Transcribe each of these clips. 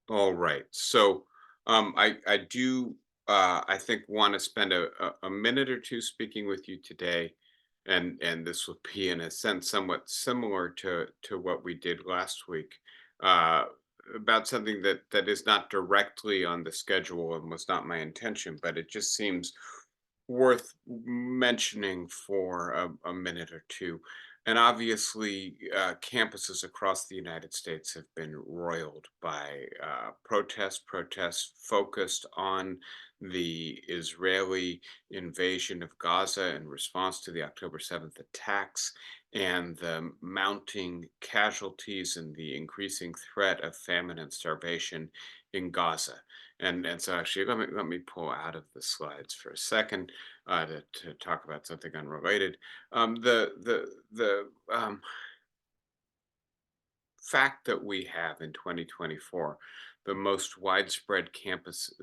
All right. I do I think want to spend a minute or two speaking with you today, and this will be in a sense somewhat similar to what we did last week, uh, about something that is not directly on the schedule and was not my intention, but it just seems worth mentioning for a minute or two. And obviously, campuses across the United States have been roiled by protests focused on the Israeli invasion of Gaza in response to the October 7th attacks and the mounting casualties and the increasing threat of famine and starvation in Gaza. And so actually let me pull out of the slides for a second to talk about something unrelated. The fact that we have in 2024 the most widespread campus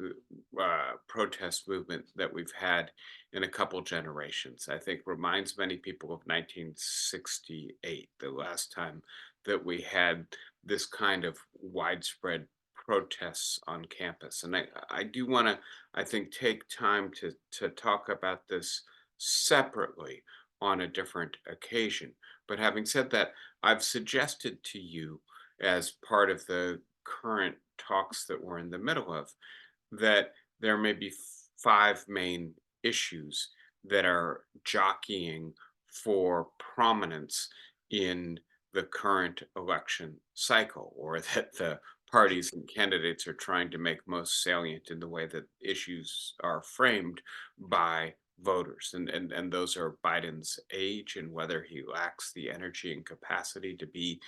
protest movement that we've had in a couple generations, I think reminds many people of 1968, the last time that we had this kind of widespread protests on campus. And I do want to, I think, take time to talk about this separately on a different occasion. But having said that, I've suggested to you, as part of the current talks that we're in the middle of, that there may be five main issues that are jockeying for prominence in the current election cycle, or that the parties and candidates are trying to make most salient in the way that issues are framed by voters. And those are Biden's age and whether he lacks the energy and capacity to be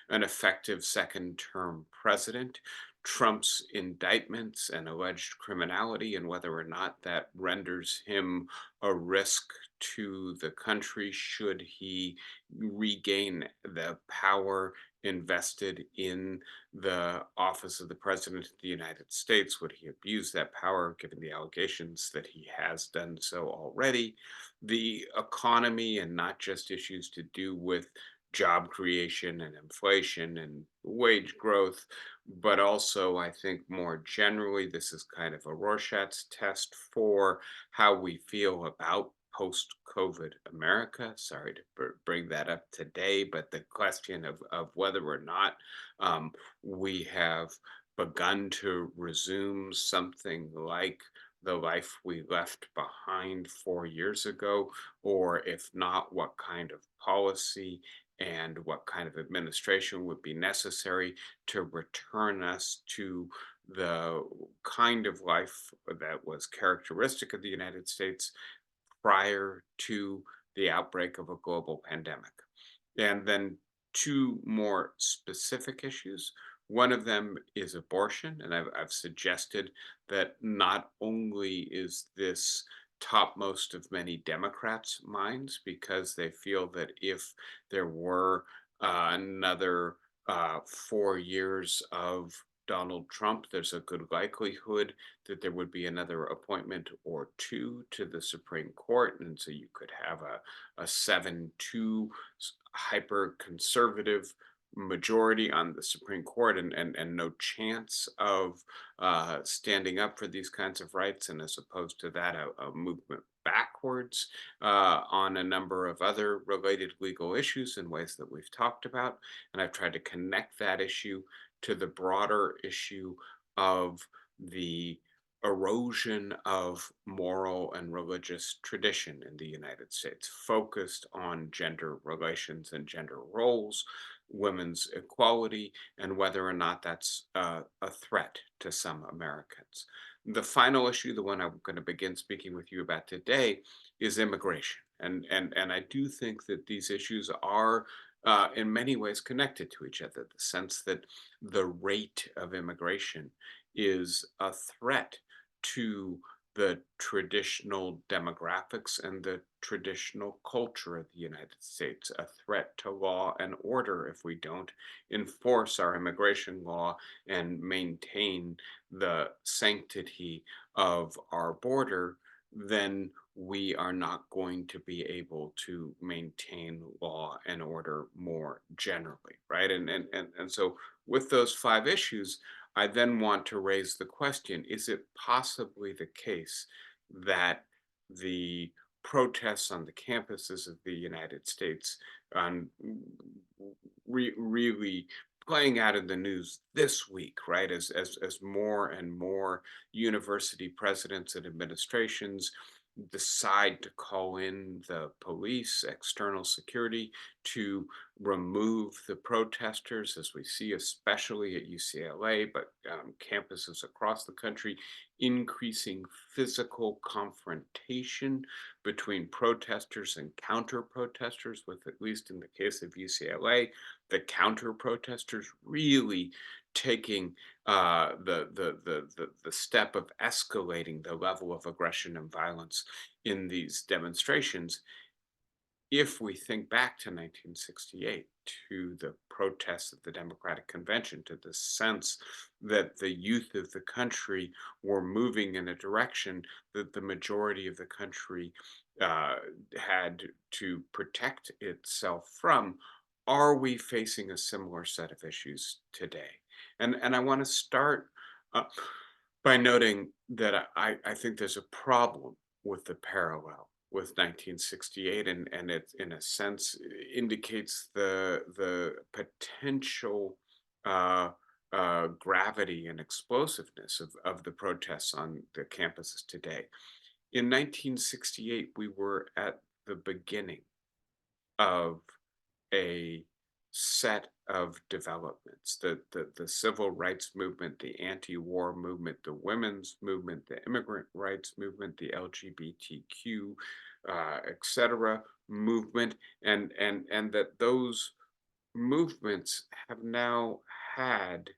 an effective second term president, Trump's indictments and alleged criminality, and whether or not that renders him a risk to the country should he regain the power invested in the office of the President of the United States. Would he abuse that power given the allegations that he has done so already? The economy, and not just issues to do with job creation and inflation and wage growth, but also, I think more generally, this is kind of a Rorschach's test for how we feel about post COVID America. Sorry to bring that up today, but the question of whether or not we have begun to resume something like the life we left behind 4 years ago, or if not, what kind of policy and what kind of administration would be necessary to return us to the kind of life that was characteristic of the United States prior to the outbreak of a global pandemic. And then two more specific issues. One of them is abortion. And I've suggested that not only is this topmost of many Democrats' minds, because they feel that if there were another 4 years of Donald Trump, there's a good likelihood that there would be another appointment or two to the Supreme Court. And so you could have a 7-2 hyper conservative majority on the Supreme Court, and no chance of standing up for these kinds of rights. And as opposed to that, a movement backwards on a number of other related legal issues in ways that we've talked about. And I've tried to connect that issue to the broader issue of the erosion of moral and religious tradition in the United States, focused on gender relations and gender roles, women's equality, and whether or not that's a threat to some Americans. The final issue, the one I'm going to begin speaking with you about today, is immigration. And I do think that these issues are in many ways connected to each other. The sense that the rate of immigration is a threat to the traditional demographics and the traditional culture of the United States, a threat to law and order if we don't enforce our immigration law and maintain the sanctity of our border. Then we are not going to be able to maintain law and order more generally, right? And so with those five issues, I then want to raise the question, is it possibly the case that the protests on the campuses of the United States, on really playing out in the news this week, right? As more and more university presidents and administrations decide to call in the police, external security, to remove the protesters, as we see, especially at UCLA, but campuses across the country, increasing physical confrontation between protesters and counter protesters, with, at least in the case of UCLA, the counter protesters really taking the step of escalating the level of aggression and violence in these demonstrations. If we think back to 1968, to the protests at the Democratic Convention, to the sense that the youth of the country were moving in a direction that the majority of the country uh, had to protect itself from, are we facing a similar set of issues today? And I want to start uh, by noting that I think there's a problem with the parallel with 1968, and it, in a sense, indicates the potential uh, gravity and explosiveness of the protests on the campuses today. In 1968, we were at the beginning of a set of developments: the civil rights movement, the anti-war movement, the women's movement, the immigrant rights movement, the LGBTQ, etc. movement, and that those movements have now had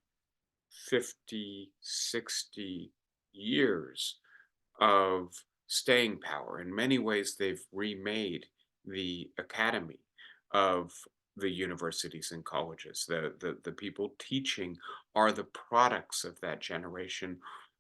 50, 60 years of staying power. In many ways, they've remade the academy of the universities and colleges. The people teaching are the products of that generation.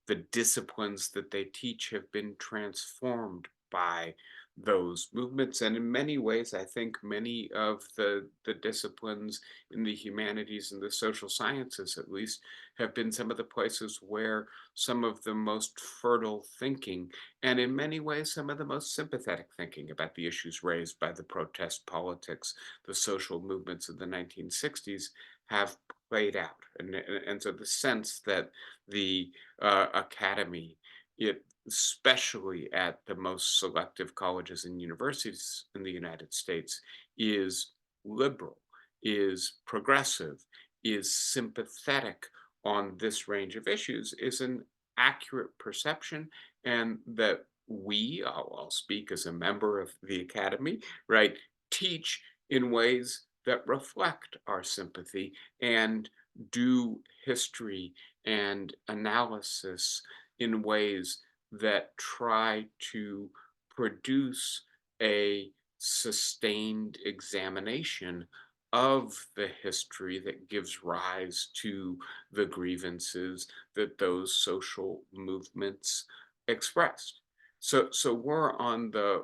The disciplines that they teach have been transformed by those movements. And in many ways, I think many of the disciplines in the humanities and the social sciences, at least, have been some of the places where some of the most fertile thinking, and in many ways, some of the most sympathetic thinking about the issues raised by the protest politics, the social movements of the 1960s, have played out. And so the sense that the academy, it, especially at the most selective colleges and universities in the United States, is liberal, is progressive, is sympathetic on this range of issues, is an accurate perception, and that we, I'll speak as a member of the academy, right, teach in ways that reflect our sympathy and do history and analysis in ways that try to produce a sustained examination of the history that gives rise to the grievances that those social movements expressed. So we're on the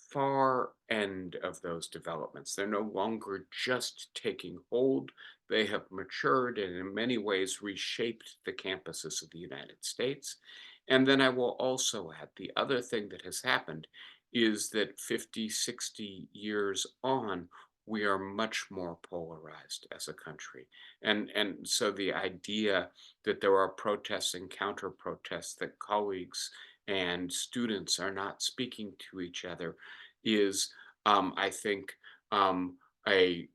far end of those developments. They're no longer just taking hold. They have matured and in many ways reshaped the campuses of the United States. And then I will also add, the other thing that has happened is that 50, 60 years on, we are much more polarized as a country. And so the idea that there are protests and counter protests, that colleagues and students are not speaking to each other, is, I think, a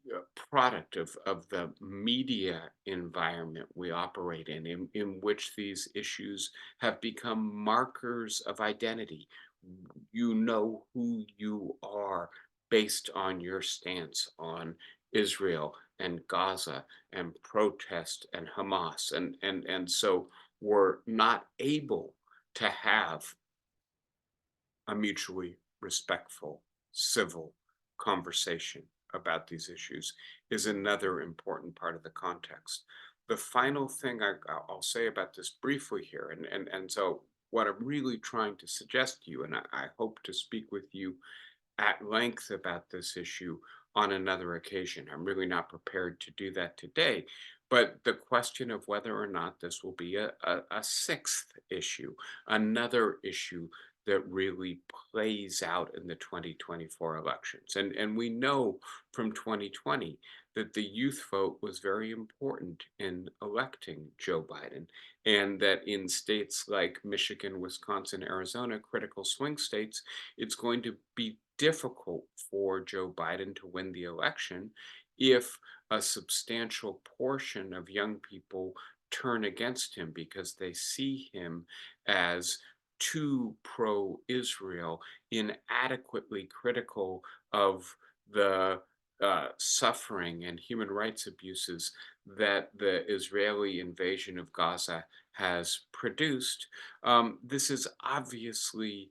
product of the media environment we operate in which these issues have become markers of identity. You know who you are based on your stance on Israel and Gaza and protest and Hamas. And so we're not able to have a mutually respectful, civil conversation about these issues, is another important part of the context. The final thing I'll say about this briefly here, and so what I'm really trying to suggest to you, and I hope to speak with you at length about this issue on another occasion. I'm really not prepared to do that today. But the question of whether or not this will be a sixth issue, another issue that really plays out in the 2024 elections. And we know from 2020 that the youth vote was very important in electing Joe Biden, and that in states like Michigan, Wisconsin, Arizona, critical swing states, it's going to be difficult for Joe Biden to win the election if a substantial portion of young people turn against him because they see him as too pro Israel, inadequately critical of the suffering and human rights abuses that the Israeli invasion of Gaza has produced. This is obviously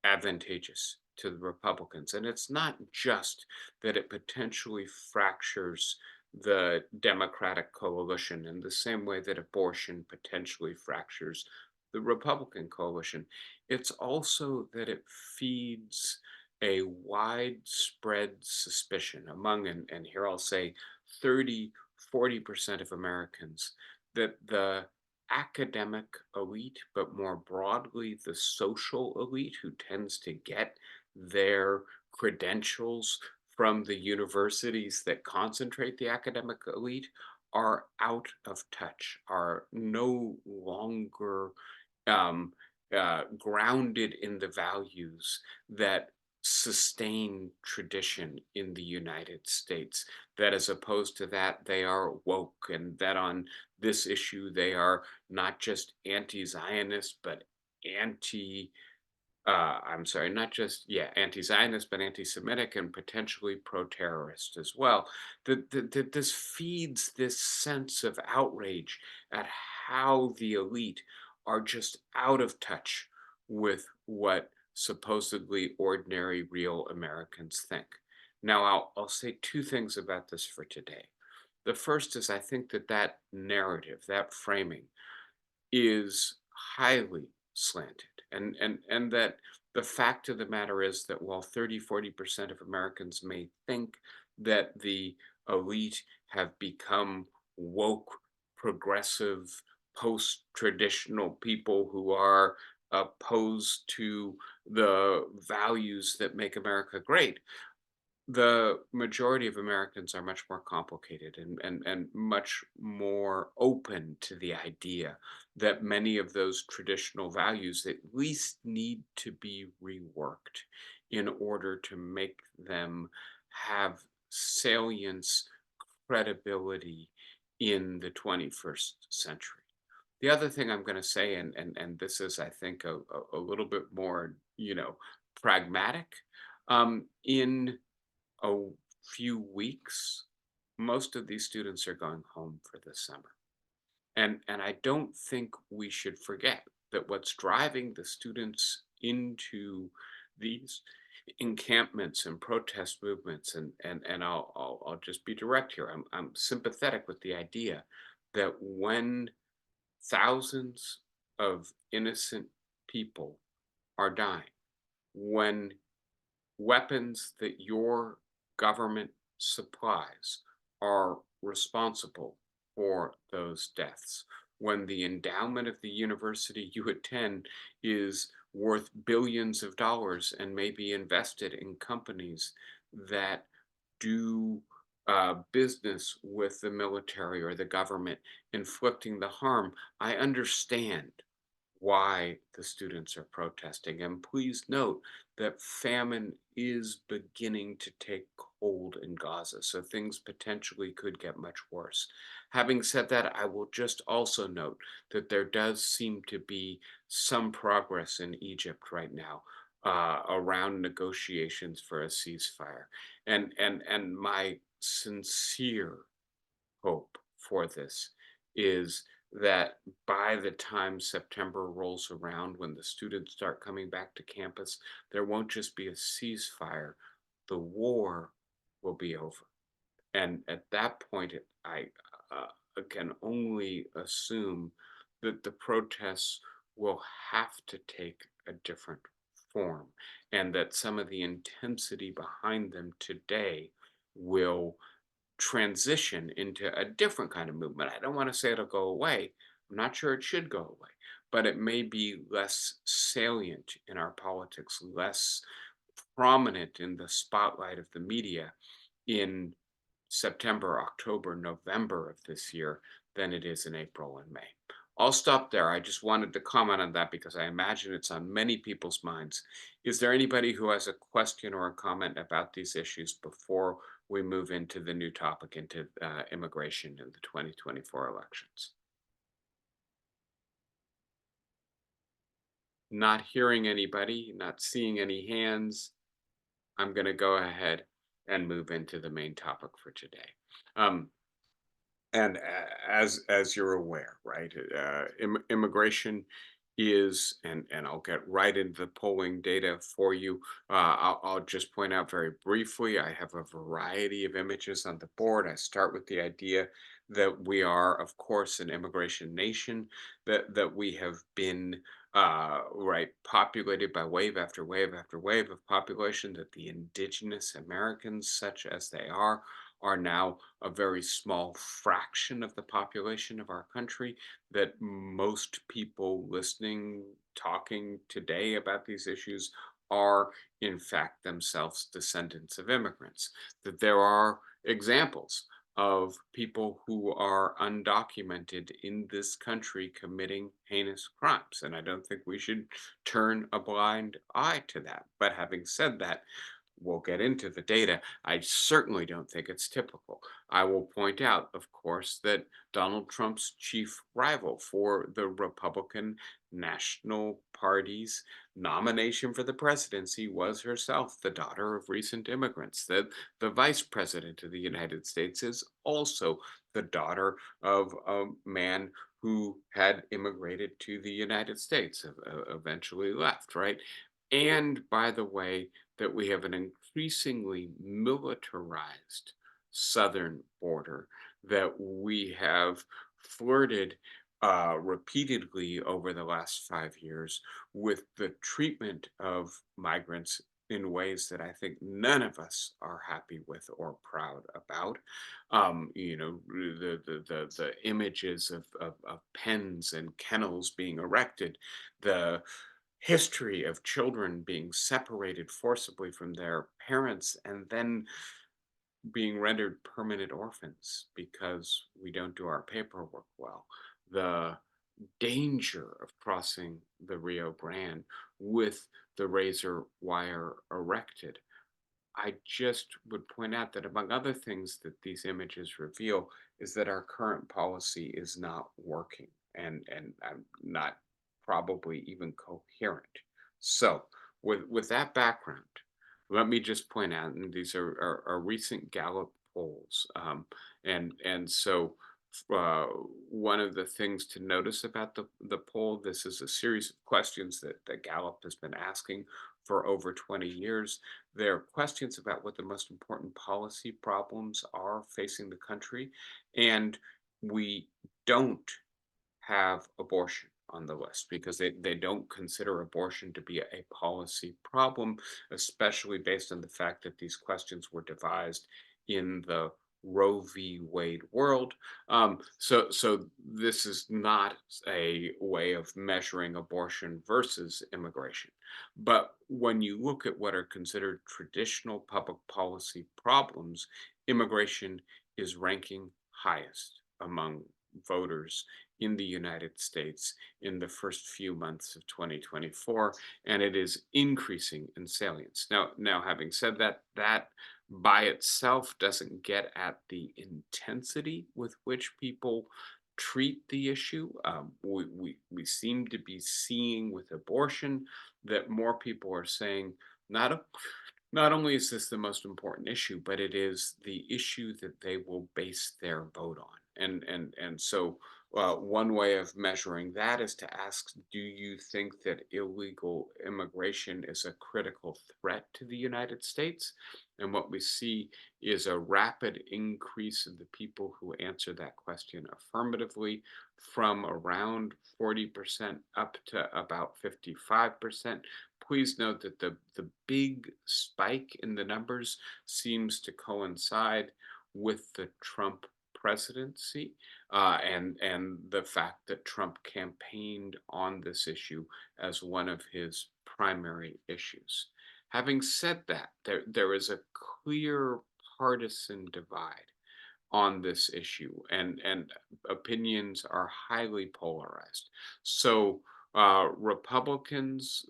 advantageous to the Republicans. And it's not just that it potentially fractures the Democratic coalition in the same way that abortion potentially fractures the Republican coalition. It's also that it feeds a widespread suspicion among, and here I'll say 30–40% of Americans, that the academic elite, but more broadly, the social elite who tends to get their credentials from the universities that concentrate the academic elite, are out of touch, are no longer um, grounded in the values that sustain tradition in the United States. That as opposed to that, they are woke, and that on this issue, they are not just anti-Zionist, but anti I'm sorry, not just, yeah, anti-Zionist, but anti-Semitic and potentially pro-terrorist as well. That this feeds this sense of outrage at how the elite are just out of touch with what supposedly ordinary, real Americans think. Now, I'll say two things about this for today. The first is I think that that narrative, that framing, is highly slanted, and that the fact of the matter is that while 30–40% of Americans may think that the elite have become woke, progressive, post-traditional people who are opposed to the values that make America great, the majority of Americans are much more complicated and much more open to the idea that many of those traditional values at least need to be reworked in order to make them have salience, credibility in the 21st century. The other thing I'm going to say, and this is, I think, a little bit more, pragmatic. In a few weeks, most of these students are going home for the summer. And I don't think we should forget that what's driving the students into these encampments and protest movements, and I'll just be direct here. I'm sympathetic with the idea that when thousands of innocent people are dying, when weapons that your government supplies are responsible for those deaths. When the endowment of the university you attend is worth billions of dollars and may be invested in companies that do business with the military or the government inflicting the harm, I understand why the students are protesting. And please note that famine is beginning to take hold in Gaza, so things potentially could get much worse. Having said that, I will just also note that there does seem to be some progress in Egypt right now around negotiations for a ceasefire. And my sincere hope for this is that by the time September rolls around, when the students start coming back to campus, there won't just be a ceasefire, the war will be over. And at that point, I can only assume that the protests will have to take a different form, and that some of the intensity behind them today will transition into a different kind of movement. I don't want to say it'll go away. I'm not sure it should go away, but it may be less salient in our politics, less prominent in the spotlight of the media in September, October, November of this year than it is in April and May. I'll stop there. I just wanted to comment on that because I imagine it's on many people's minds. Is there anybody who has a question or a comment about these issues before we move into the new topic, into immigration in the 2024 elections? Not hearing anybody, not seeing any hands. I'm going to go ahead and move into the main topic for today. Um, and as you're aware, right, immigration is, and I'll get right into the polling data for you. I'll just point out very briefly. I have a variety of images on the board. I start with the idea that we are, of course, an immigration nation. That we have been right populated by wave after wave after wave of population. That the indigenous Americans, such as they are now a very small fraction of the population of our country, that most people listening, talking today about these issues are, in fact, themselves descendants of immigrants, that there are examples of people who are undocumented in this country committing heinous crimes. And I don't think we should turn a blind eye to that. But having said that, we'll get into the data. I certainly don't think it's typical. I will point out, of course, that Donald Trump's chief rival for the Republican National Party's nomination for the presidency was herself the daughter of recent immigrants. That the vice president of the United States is also the daughter of a man who had immigrated to the United States, eventually left, right? And by the way, that we have an increasingly militarized southern border, that we have flirted repeatedly over the last 5 years with the treatment of migrants in ways that I think none of us are happy with or proud about. The images of pens and kennels being erected, the history of children being separated forcibly from their parents and then being rendered permanent orphans because we don't do our paperwork well. The danger of crossing the Rio Grande with the razor wire erected. I just would point out that among other things that these images reveal is that our current policy is not working and not probably even coherent. So with that background, let me just point out, and these are recent Gallup polls, and so uh, one of the things to notice about the poll, this is a series of questions that Gallup has been asking for over 20 years. They're questions about what the most important policy problems are facing the country, and we don't have abortion on the list because they don't consider abortion to be a policy problem, especially based on the fact that these questions were devised in the Roe v. Wade world. So this is not a way of measuring abortion versus immigration. But when you look at what are considered traditional public policy problems, immigration is ranking highest among voters in the United States in the first few months of 2024, and it is increasing in salience. Now, having said that, that by itself doesn't get at the intensity with which people treat the issue. We seem to be seeing with abortion that more people are saying not a, not only is this the most important issue, but it is the issue that they will base their vote on. And so one way of measuring that is to ask, do you think that illegal immigration is a critical threat to the United States? And what we see is a rapid increase in the people who answer that question affirmatively, from around 40% up to about 55%. Please note that the big spike in the numbers seems to coincide with the Trump presidency, and the fact that Trump campaigned on this issue as one of his primary issues. Having said that, there is a clear partisan divide on this issue, and opinions are highly polarized. So Republicans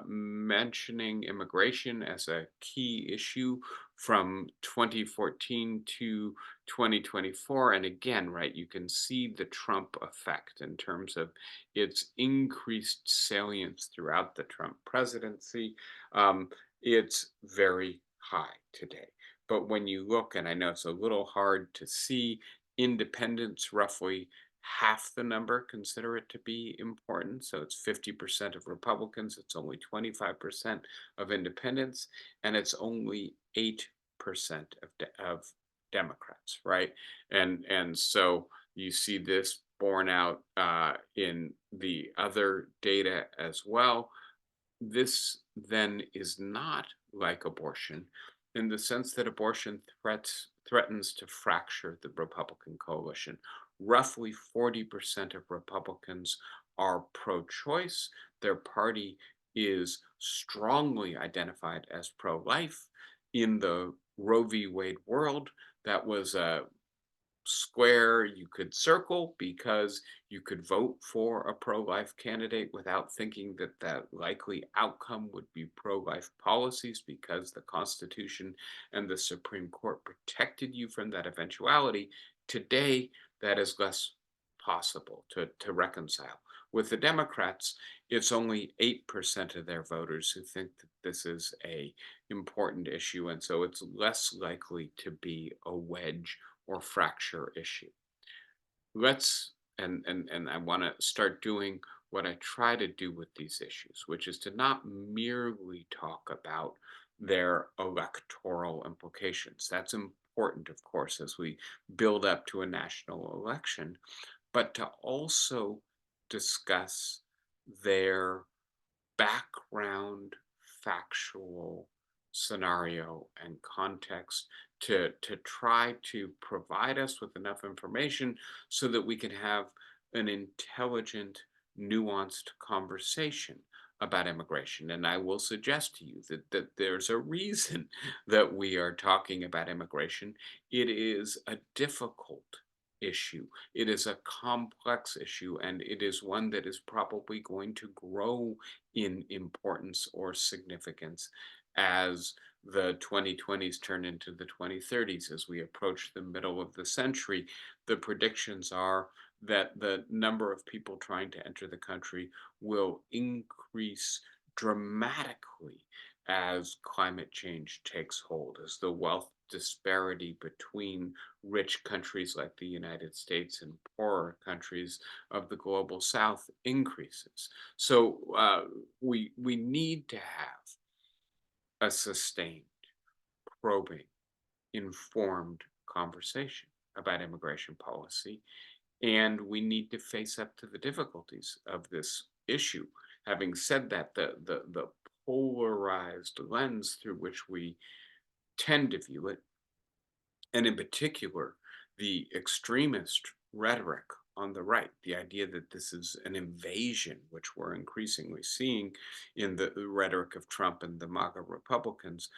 mentioning immigration as a key issue from 2014 to 2024, and again, right, you can see the Trump effect in terms of its increased salience throughout the Trump presidency. um, it's very high today. But when you look, and I know it's a little hard to see, independents, roughly half the number consider it to be important. So it's 50% of Republicans, it's only 25% of independents, and it's only 8% of Democrats, right? And so you see this borne out in the other data as well. This then is not like abortion in the sense that abortion threatens to fracture the Republican coalition. Roughly 40% of Republicans are pro choice. Their party is strongly identified as pro life. In the Roe v. Wade world, that was a square you could circle because you could vote for a pro-life candidate without thinking that the likely outcome would be pro-life policies because the Constitution and the Supreme Court protected you from that eventuality. Today, that is less possible to reconcile. With the Democrats, it's only 8% of their voters who think that this is a important issue, and so it's less likely to be a wedge or fracture issue. Let's and I want to start doing what I try to do with these issues, which is to not merely talk about their electoral implications. That's important, of course, as we build up to a national election, but to also discuss their background factual scenario and context to try to provide us with enough information so that we can have an intelligent, nuanced conversation about immigration. And I will suggest to you that there's a reason that we are talking about immigration. It is a difficult issue. It is a complex issue, and it is one that is probably going to grow in importance or significance as the 2020s turn into the 2030s. As we approach the middle of the century, the predictions are that the number of people trying to enter the country will increase dramatically as climate change takes hold, as the wealth disparity between rich countries like the United States and poorer countries of the global South increases. So we need to have a sustained, probing, informed conversation about immigration policy, and we need to face up to the difficulties of this issue. Having said that, the polarized lens through which we tend to view it, and in particular, the extremist rhetoric on the right, the idea that this is an invasion, which we're increasingly seeing in the rhetoric of Trump and the MAGA Republicans,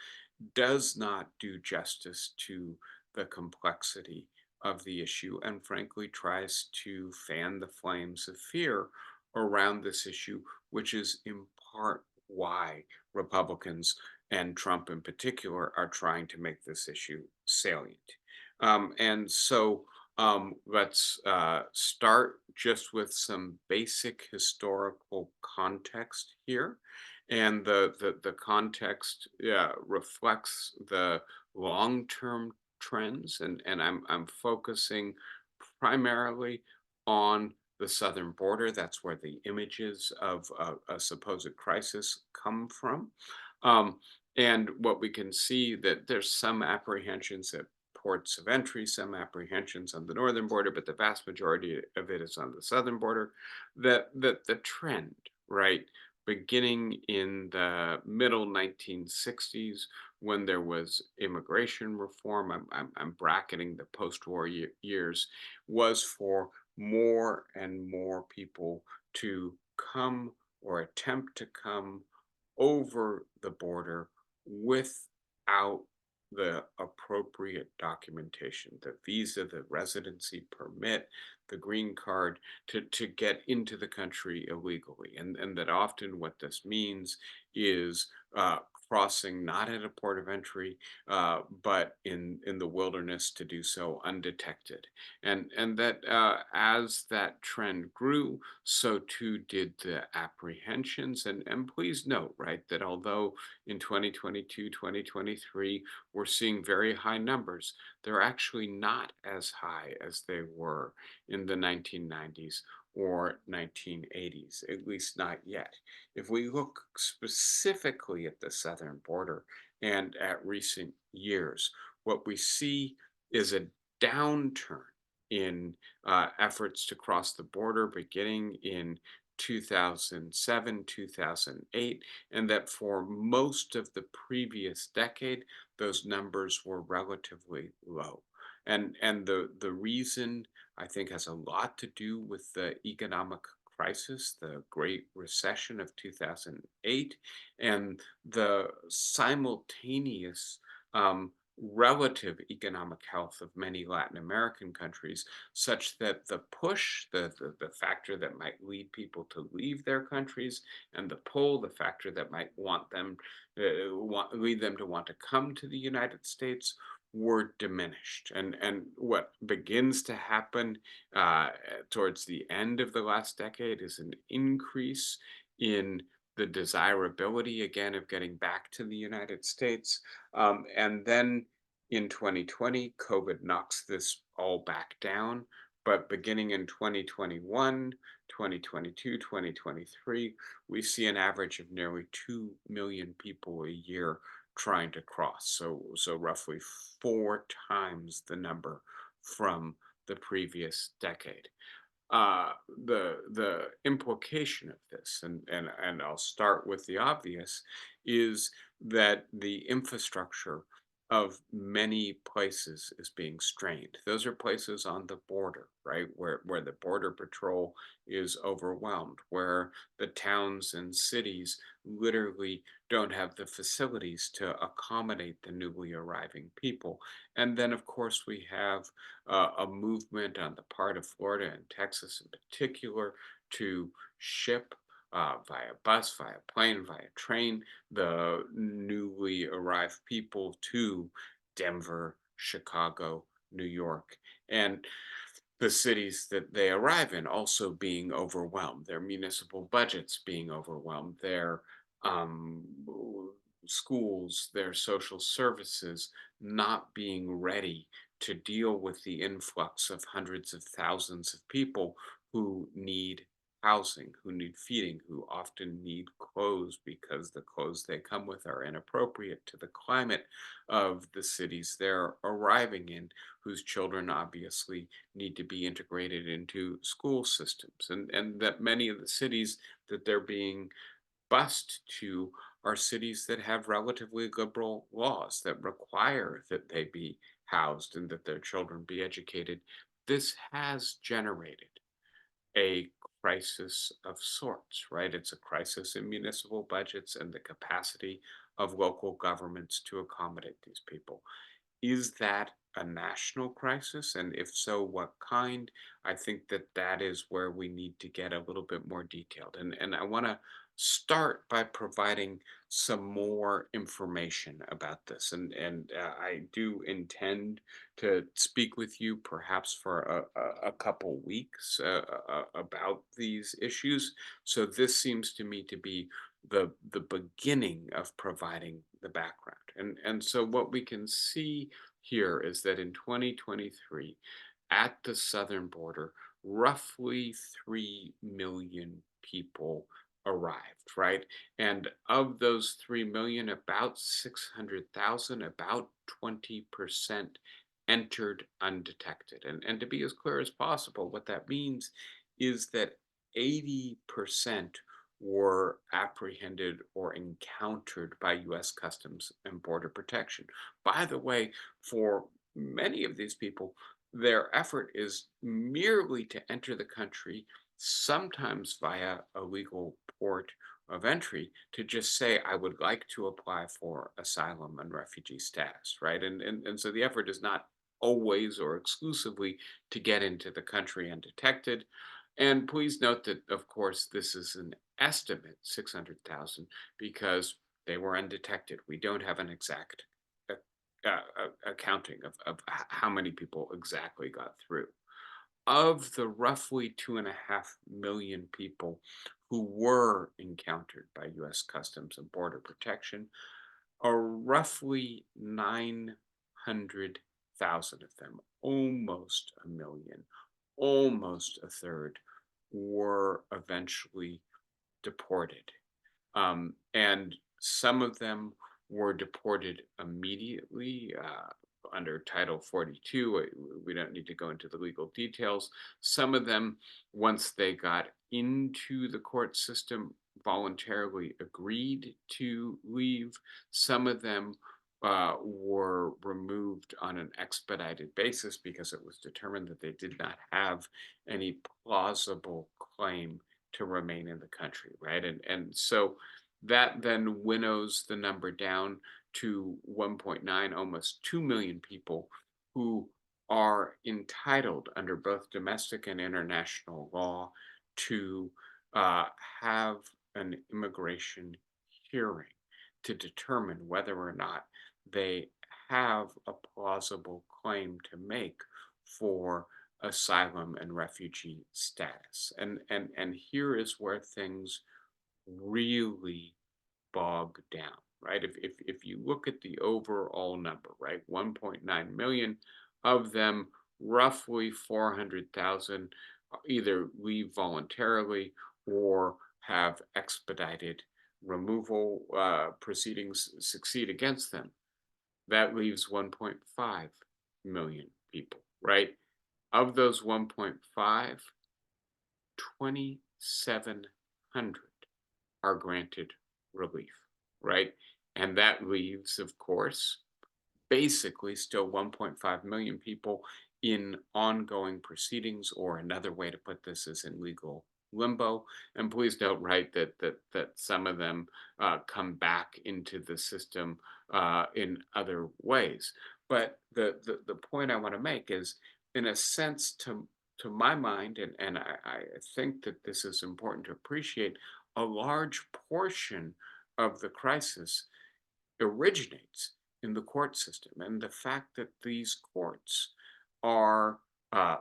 does not do justice to the complexity of the issue and frankly tries to fan the flames of fear around this issue, which is in part why Republicans and Trump in particular are trying to make this issue salient. And so let's start just with some basic historical context here. And the context reflects the long-term trends, and I'm focusing primarily on the southern border. That's where the images of a supposed crisis come from. Um, and what we can see that there's some apprehensions at ports of entry, some apprehensions on the northern border, but the vast majority of it is on the southern border. That the trend, right, beginning in the middle 1960s when there was immigration reform, I'm bracketing the post-war years, was for more and more people to come or attempt to come over the border without the appropriate documentation, the visa, the residency permit, the green card, to get into the country illegally. And that often what this means is crossing not at a port of entry, but in the wilderness to do so undetected. And that as that trend grew, so too did the apprehensions. And please note, right, that although in 2022, 2023, we're seeing very high numbers, they're actually not as high as they were in the 1990s or 1980s, at least not yet. If we look specifically at the southern border and at recent years, what we see is a downturn in efforts to cross the border beginning in 2007, 2008, and that for most of the previous decade, those numbers were relatively low. And the reason I think has a lot to do with the economic crisis, the Great Recession of 2008, and the simultaneous relative economic health of many Latin American countries, such that the push, the factor that might lead people to leave their countries, and the pull, the factor that might lead them to want to come to the United States, were diminished. And what begins to happen uh, towards the end of the last decade is an increase in the desirability again of getting back to the United States. And then in 2020, COVID knocks this all back down. But beginning in 2021, 2022, 2023, we see an average of nearly 2 million people a year trying to cross. So roughly 4 times the number from the previous decade. The implication of this, and I'll start with the obvious, is that the infrastructure of many places is being strained. Those are places on the border, right, where the border patrol is overwhelmed, where the towns and cities literally don't have the facilities to accommodate the newly arriving people. And then, of course, we have a movement on the part of Florida and Texas in particular to ship via bus, via plane, via train, the newly arrived people to Denver, Chicago, New York, and the cities that they arrive in also being overwhelmed, their municipal budgets being overwhelmed, their um, schools, their social services not being ready to deal with the influx of hundreds of thousands of people who need housing, who need feeding, who often need clothes because the clothes they come with are inappropriate to the climate of the cities they're arriving in, whose children obviously need to be integrated into school systems. And that many of the cities that they're being bused to are cities that have relatively liberal laws that require that they be housed and that their children be educated. This has generated a crisis of sorts, right? It's a crisis in municipal budgets and the capacity of local governments to accommodate these people. Is that a national crisis? And if so, what kind? I think that that is where we need to get a little bit more detailed. And I want to start by providing some more information about this. And I do intend to speak with you perhaps for a couple weeks about these issues. So this seems to me to be the beginning of providing the background. And so what we can see here is that in 2023, at the southern border, roughly 3 million people arrived, right? And of those 3 million, about 600,000, about 20% entered undetected. And to be as clear as possible, what that means is that 80% were apprehended or encountered by US Customs and Border Protection. By the way, for many of these people, their effort is merely to enter the country, sometimes via a legal port of entry, to just say, I would like to apply for asylum and refugee status, right? And so the effort is not always or exclusively to get into the country undetected. And please note that, of course, this is an estimate, 600,000, because they were undetected. We don't have an exact uh, accounting of how many people exactly got through. Of the roughly 2.5 million people who were encountered by US Customs and Border Protection, roughly 900,000 of them, almost a million, almost a third, were eventually deported. And some of them were deported immediately under Title 42. We don't need to go into the legal details. Some of them, once they got into the court system, voluntarily agreed to leave. Some of them were removed on an expedited basis because it was determined that they did not have any plausible claim to remain in the country, right? And so that then winnows the number down to 1.9, almost 2 million people who are entitled under both domestic and international law to uh, have an immigration hearing to determine whether or not they have a plausible claim to make for asylum and refugee status. And here is where things really bog down, right? If you look at the overall number, right, 1.9 million of them, roughly 400,000 either leave voluntarily or have expedited removal proceedings succeed against them. That leaves 1.5 million people, right? Of those 1.5, 2,700 are granted relief, right? And that leaves, of course, basically still 1.5 million people in ongoing proceedings, or another way to put this is in legal limbo. And please note, right, that some of them come back into the system in other ways. But the point I want to make is, in a sense, to my mind, and I think that this is important to appreciate, a large portion of the crisis originates in the court system, and the fact that these courts are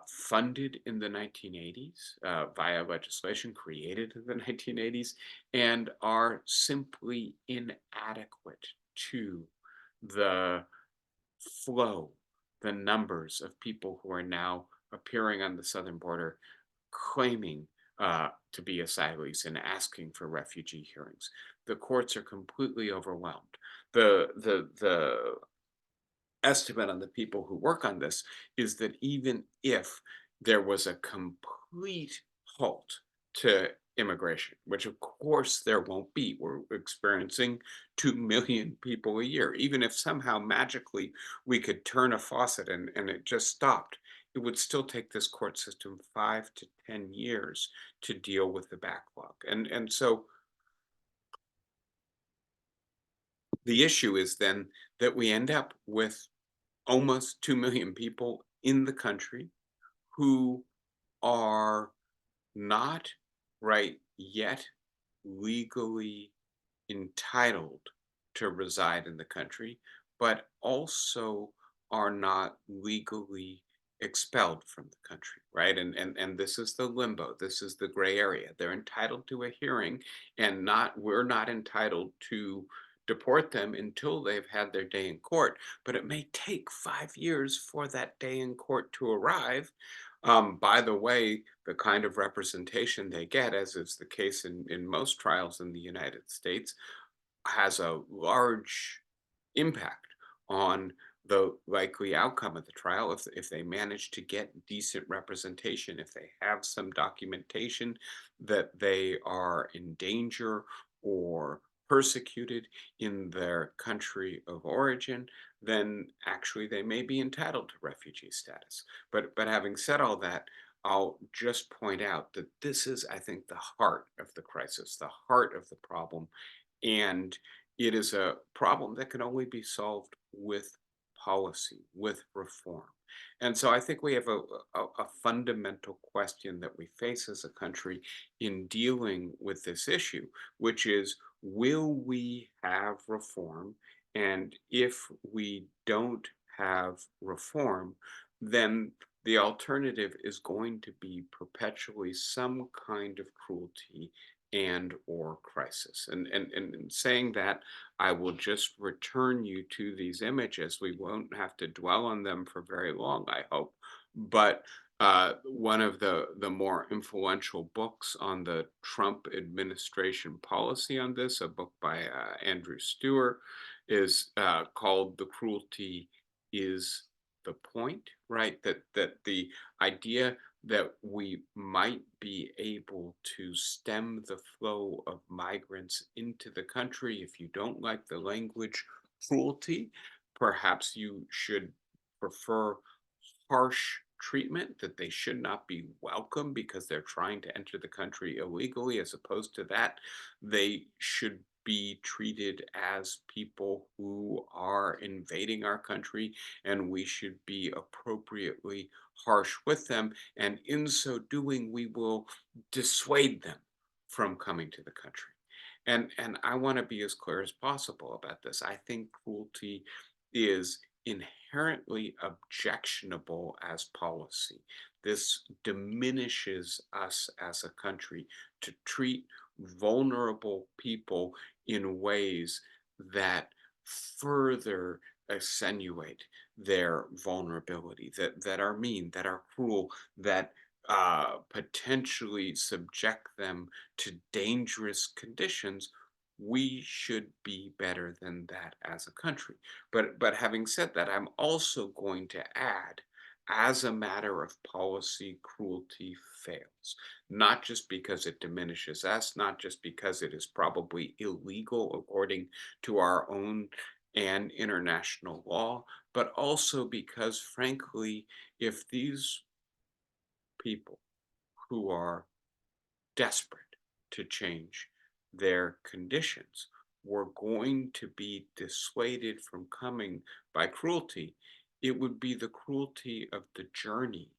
funded in the 1980s via legislation created in the 1980s and are simply inadequate to the flow, the numbers of people who are now appearing on the southern border claiming to be asylees and asking for refugee hearings. The courts are completely overwhelmed. The estimate on the people who work on this is that even if there was a complete halt to immigration, which of course there won't be, we're experiencing 2 million people a year. Even if somehow magically we could turn a faucet and it just stopped, it would still take this court system 5 to 10 years to deal with the backlog. And so the issue is then that we end up with almost 2 million people in the country who are not right yet legally entitled to reside in the country, but also are not legally expelled from the country, right? And this is the limbo. This is the gray area. They're entitled to a hearing, and not we're not entitled to deport them until they've had their day in court. But it may take 5 years for that day in court to arrive. By the way, the kind of representation they get, as is the case in most trials in the United States, has a large impact on the likely outcome of the trial, if they manage to get decent representation, if they have some documentation that they are in danger or persecuted in their country of origin, then actually they may be entitled to refugee status. But having said all that, I'll just point out that this is, I think, the heart of the crisis, the heart of the problem, and it is a problem that can only be solved with policy, with reform. And so I think we have a fundamental question that we face as a country in dealing with this issue, which is, will we have reform? And if we don't have reform, then the alternative is going to be perpetually some kind of cruelty and or crisis. And in saying that, I will just return you to these images. We won't have to dwell on them for very long, I hope. But one of the more influential books on the Trump administration policy on this, a book by Andrew Stewart, is called "The Cruelty Is the Point." Right? That the idea that we might be able to stem the flow of migrants into the country. If you don't like the language cruelty, perhaps you should prefer harsh treatment, that they should not be welcome because they're trying to enter the country illegally. As opposed to that, they should be treated as people who are invading our country, and we should be appropriately harsh with them. And in so doing, we will dissuade them from coming to the country. And I want to be as clear as possible about this. I think cruelty is inherently objectionable as policy. This diminishes us as a country to treat vulnerable people in ways that further accentuate their vulnerability, that are mean, that are cruel, that potentially subject them to dangerous conditions. We should be better than that as a country. But having said that, I'm also going to add, as a matter of policy, cruelty fails. Not just because it diminishes us, not just because it is probably illegal according to our own and international law, but also because, frankly, if these people who are desperate to change their conditions were going to be dissuaded from coming by cruelty, it would be the cruelty of the journey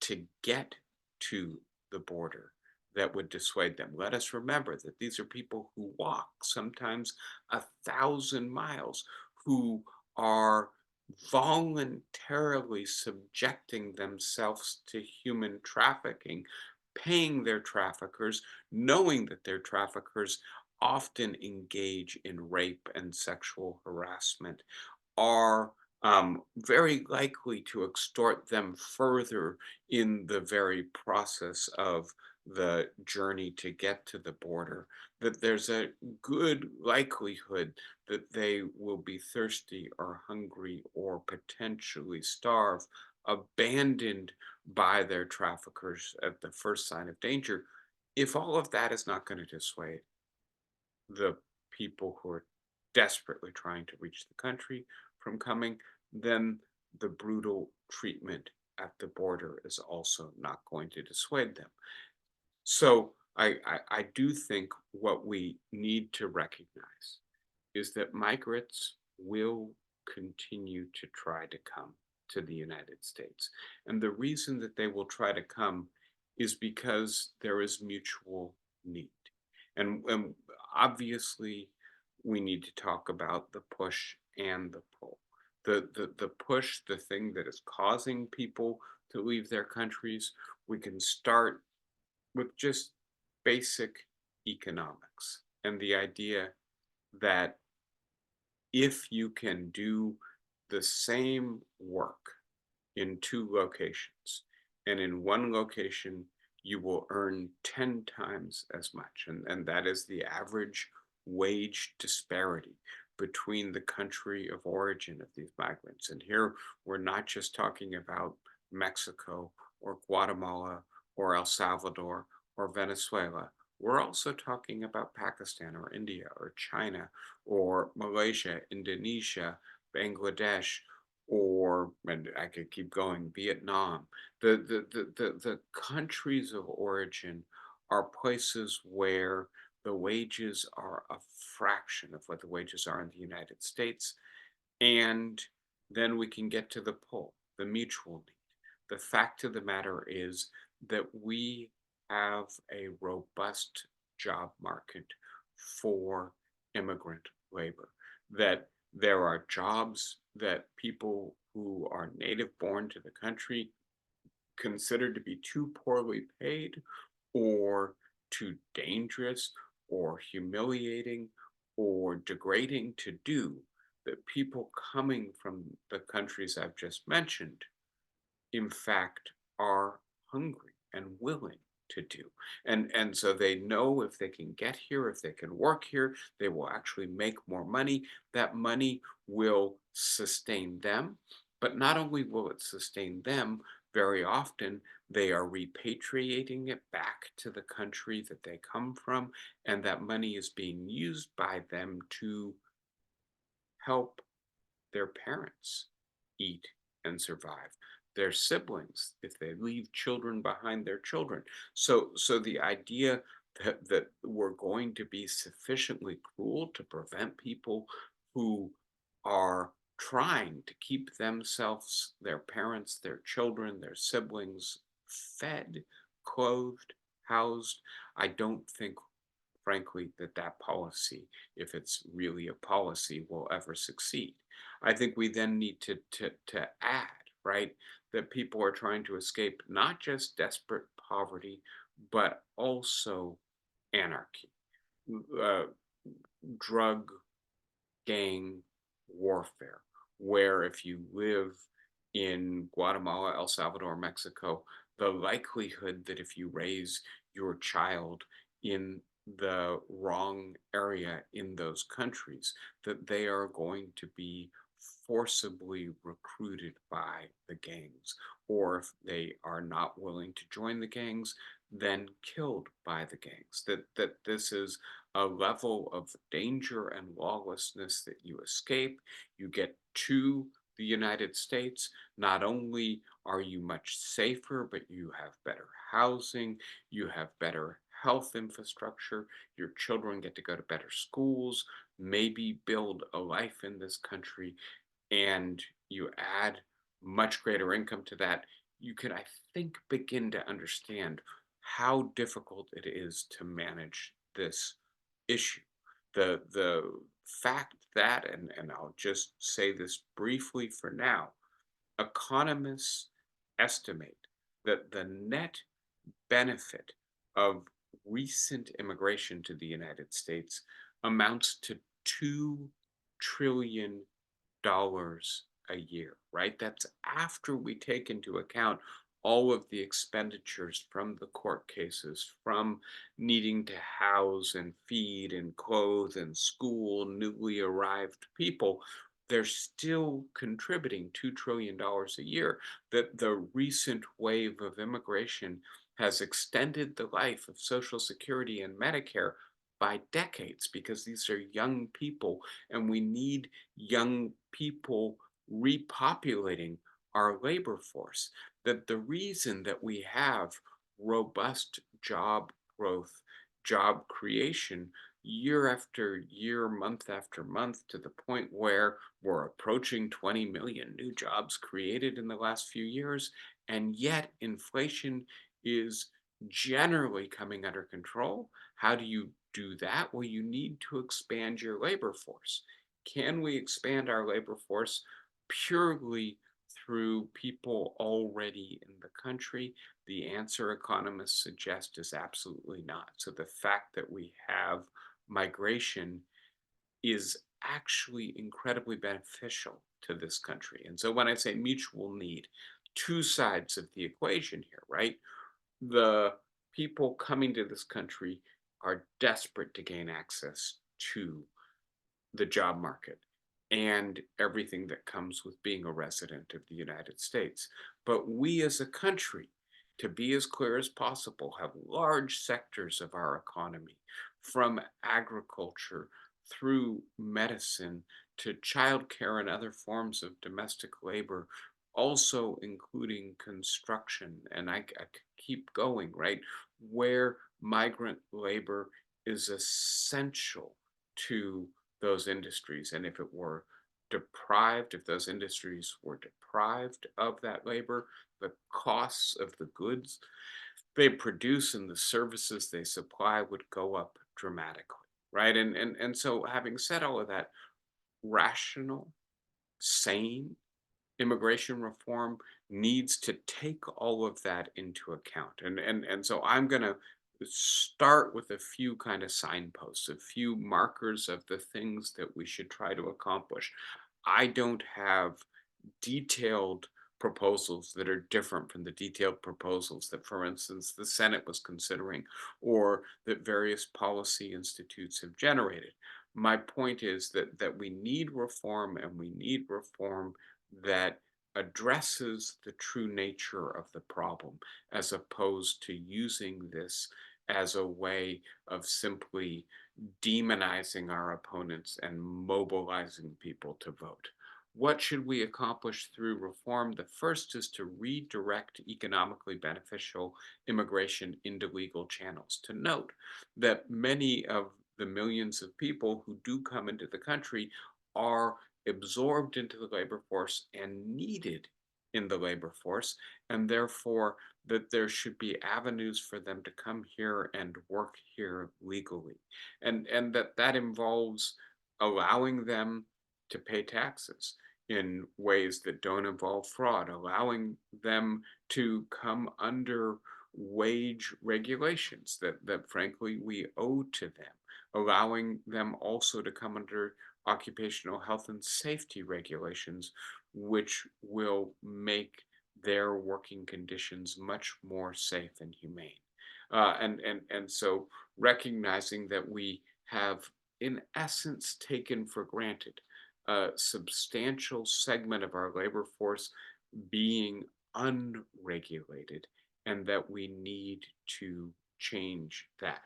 to get to the border that would dissuade them. Let us remember that these are people who walk sometimes 1,000 miles, who are voluntarily subjecting themselves to human trafficking, paying their traffickers, knowing that their traffickers often engage in rape and sexual harassment, are very likely to extort them further in the very process of the journey to get to the border, that there's a good likelihood that they will be thirsty or hungry or potentially starve, abandoned by their traffickers at the first sign of danger. If all of that is not going to dissuade the people who are desperately trying to reach the country from coming, then the brutal treatment at the border is also not going to dissuade them. So I do think what we need to recognize is that migrants will continue to try to come to the United States. And the reason that they will try to come is because there is mutual need. And obviously, we need to talk about the push and the pull. The push, the thing that is causing people to leave their countries, we can start with just basic economics and the idea that if you can do the same work in two locations, and in one location you will earn 10 times as much, and that is the average wage disparity between the country of origin of these migrants. And here we're not just talking about Mexico or Guatemala or El Salvador or Venezuela. We're also talking about Pakistan or India or China or Malaysia, Indonesia, Bangladesh, or, and I could keep going, Vietnam. The countries of origin are places where the wages are a fraction of what the wages are in the United States. And then we can get to the pull, the mutual need. The fact of the matter is that we have a robust job market for immigrant labor, that there are jobs that people who are native born to the country considered to be too poorly paid or too dangerous or humiliating or degrading to do, that people coming from the countries I've just mentioned, in fact, are hungry and willing to do. And so they know if they can get here, if they can work here, they will actually make more money. That money will sustain them. But not only will it sustain them, very often they are repatriating it back to the country that they come from, and that money is being used by them to help their parents eat and survive, their siblings if they leave children behind, their children. So the idea that we're going to be sufficiently cruel to prevent people who are trying to keep themselves, their parents, their children, their siblings fed, clothed, housed, I don't think, frankly, that that policy, if it's really a policy, will ever succeed. I think we then need to add, right, that people are trying to escape not just desperate poverty, but also anarchy, uh, drug gang warfare, where if you live in Guatemala, El Salvador, Mexico, the likelihood that if you raise your child in the wrong area in those countries, that they are going to be forcibly recruited by the gangs, or if they are not willing to join the gangs, then killed by the gangs. That this is a level of danger and lawlessness that you escape. You get to the United States. Not only are you much safer, but you have better housing, you have better health infrastructure, your children get to go to better schools, maybe build a life in this country, and you add much greater income to that. You can, I think, begin to understand how difficult it is to manage this issue. The fact that, and I'll just say this briefly for now, economists estimate that the net benefit of recent immigration to the United States amounts to $2 trillion a year, right? That's after we take into account all of the expenditures from the court cases, from needing to house and feed and clothe and school newly arrived people. They're still contributing $2 trillion a year. That the recent wave of immigration has extended the life of Social Security and Medicare by decades because these are young people, and we need young people repopulating our labor force. That the reason that we have robust job growth, job creation year after year, month after month, to the point where we're approaching 20 million new jobs created in the last few years, and yet inflation is generally coming under control. How do you do that? Well, you need to expand your labor force. Can we expand our labor force purely through people already in the country? The answer, economists suggest, is absolutely not. So the fact that we have migration is actually incredibly beneficial to this country. And so when I say mutual need, two sides of the equation here, right? The people coming to this country are desperate to gain access to the job market and everything that comes with being a resident of the United States. But we as a country, to be as clear as possible, have large sectors of our economy, from agriculture through medicine to childcare and other forms of domestic labor, also including construction. And I could keep going, right? Where migrant labor is essential to those industries. And if those industries were deprived of that labor, the costs of the goods they produce and the services they supply would go up dramatically. Right. And so having said all of that, rational, sane immigration reform needs to take all of that into account. And so I'm going to start with a few kind of signposts, a few markers of the things that we should try to accomplish. I don't have detailed proposals that are different from the detailed proposals that, for instance, the Senate was considering or that various policy institutes have generated. My point is that we need reform, and we need reform that addresses the true nature of the problem, as opposed to using this as a way of simply demonizing our opponents and mobilizing people to vote. What should we accomplish through reform? The first is to redirect economically beneficial immigration into legal channels. To note that many of the millions of people who do come into the country are absorbed into the labor force and needed in the labor force, and therefore that there should be avenues for them to come here and work here legally, and that involves allowing them to pay taxes in ways that don't involve fraud, allowing them to come under wage regulations that frankly we owe to them, allowing them also to come under occupational health and safety regulations, which will make their working conditions much more safe and humane. And so recognizing that we have, in essence, taken for granted a substantial segment of our labor force being unregulated, and that we need to change that.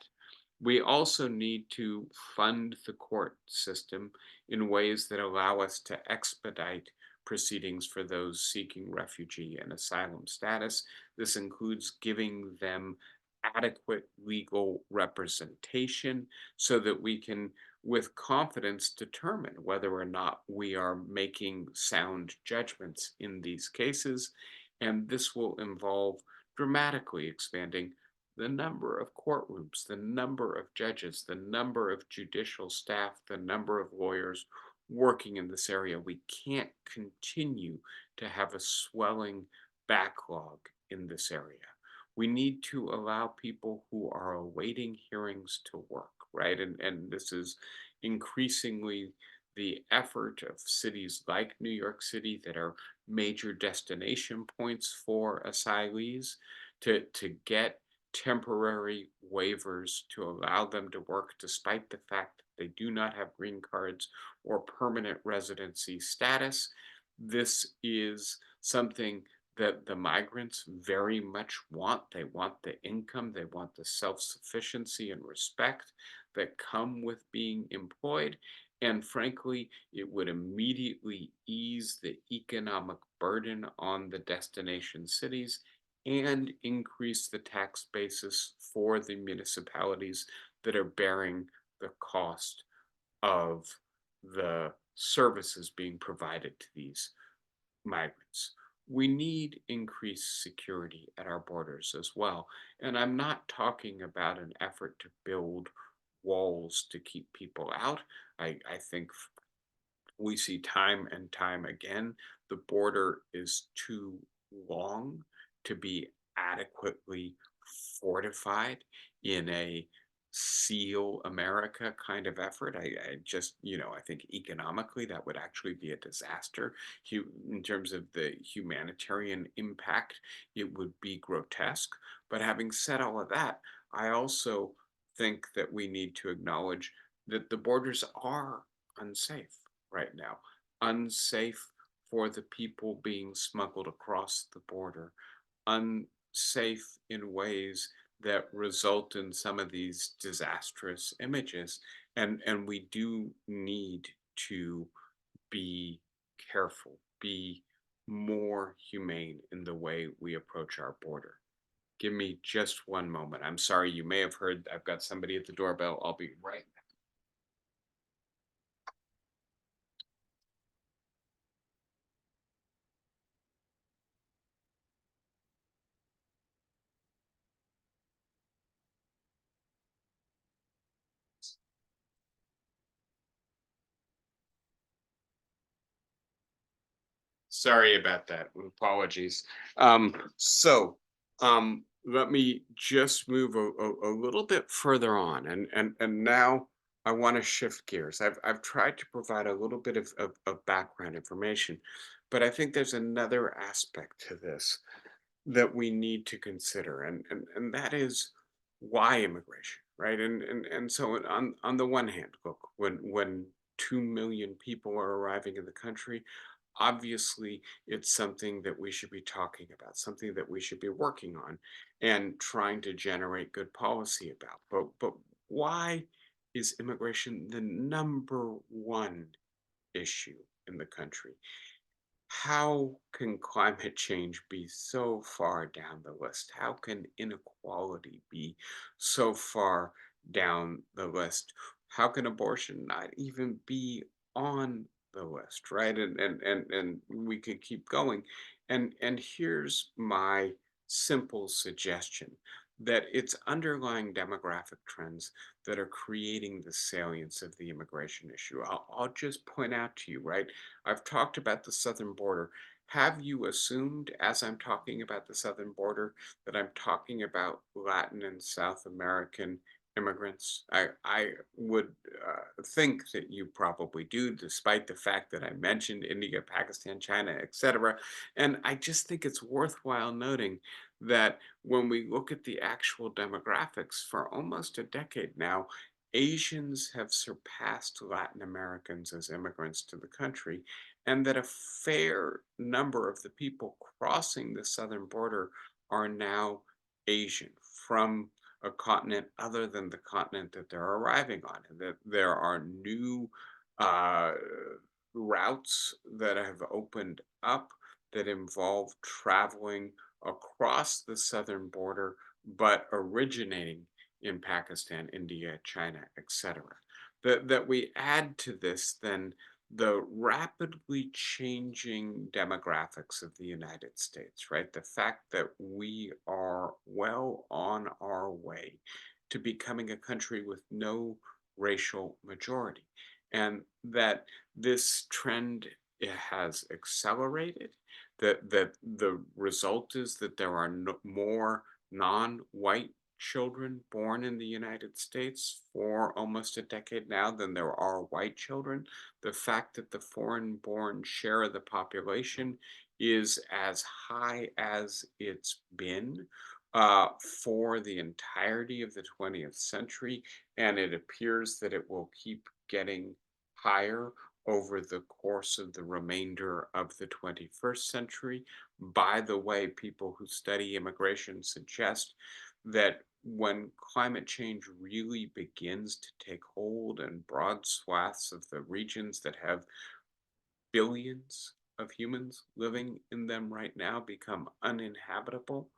We also need to fund the court system in ways that allow us to expedite proceedings for those seeking refugee and asylum status. This includes giving them adequate legal representation so that we can, with confidence, determine whether or not we are making sound judgments in these cases. And this will involve dramatically expanding the number of courtrooms, the number of judges, the number of judicial staff, the number of lawyers working in this area. We can't continue to have a swelling backlog in this area. We need to allow people who are awaiting hearings to work, right? And this is increasingly the effort of cities like New York City that are major destination points for asylees to get temporary waivers to allow them to work despite the fact that they do not have green cards or permanent residency status. This is something that the migrants very much want. They want the income, they want the self sufficiency and respect that come with being employed. And frankly, it would immediately ease the economic burden on the destination cities and increase the tax basis for the municipalities that are bearing the cost of the services being provided to these migrants. We need increased security at our borders as well. And I'm not talking about an effort to build walls to keep people out. I think we see time and time again the border is too long to be adequately fortified in a seal America kind of effort. I just, I think economically that would actually be a disaster. In terms of the humanitarian impact, it would be grotesque. But having said all of that, I also think that we need to acknowledge that the borders are unsafe right now. Unsafe for the people being smuggled across the border, unsafe in ways that result in some of these disastrous images. And we do need to be careful, be more humane in the way we approach our border. Give me just one moment. I'm sorry, you may have heard I've got somebody at the doorbell. I'll be right. Sorry about that. Apologies. Let me just move a little bit further on, and now I want to shift gears. I've tried to provide a little bit of background information, but I think there's another aspect to this that we need to consider, and that is why immigration, right? And so on the one hand, look, when 2 million people are arriving in the country, obviously it's something that we should be talking about, something that we should be working on and trying to generate good policy about. But why is immigration the number one issue in the country? How can climate change be so far down the list? How can inequality be so far down the list? How can abortion not even be on the list, right? And we could keep going. And here's my simple suggestion that it's underlying demographic trends that are creating the salience of the immigration issue. I'll just point out to you, right? I've talked about the southern border. Have you assumed, as I'm talking about the southern border, that I'm talking about Latin and South American immigrants? I would think that you probably do, despite the fact that I mentioned India, Pakistan, China, etc. And I just think it's worthwhile noting that when we look at the actual demographics for almost a decade now, Asians have surpassed Latin Americans as immigrants to the country, and that a fair number of the people crossing the southern border are now Asian from a continent other than the continent that they're arriving on, and that there are new uh, routes that have opened up that involve traveling across the southern border, but originating in Pakistan, India, China, etc. That we add to this then the rapidly changing demographics of the United States, right? The fact that we are well on our way to becoming a country with no racial majority, and that this trend has accelerated. That the result is that there are more non-white children born in the United States for almost a decade now than there are white children. The fact that the foreign born share of the population is as high as it's been uh, for the entirety of the 20th century, and it appears that it will keep getting higher over the course of the remainder of the 21st century. By the way, people who study immigration suggest that when climate change really begins to take hold in broad swaths of the regions that have billions of humans living in them right now become uninhabitable,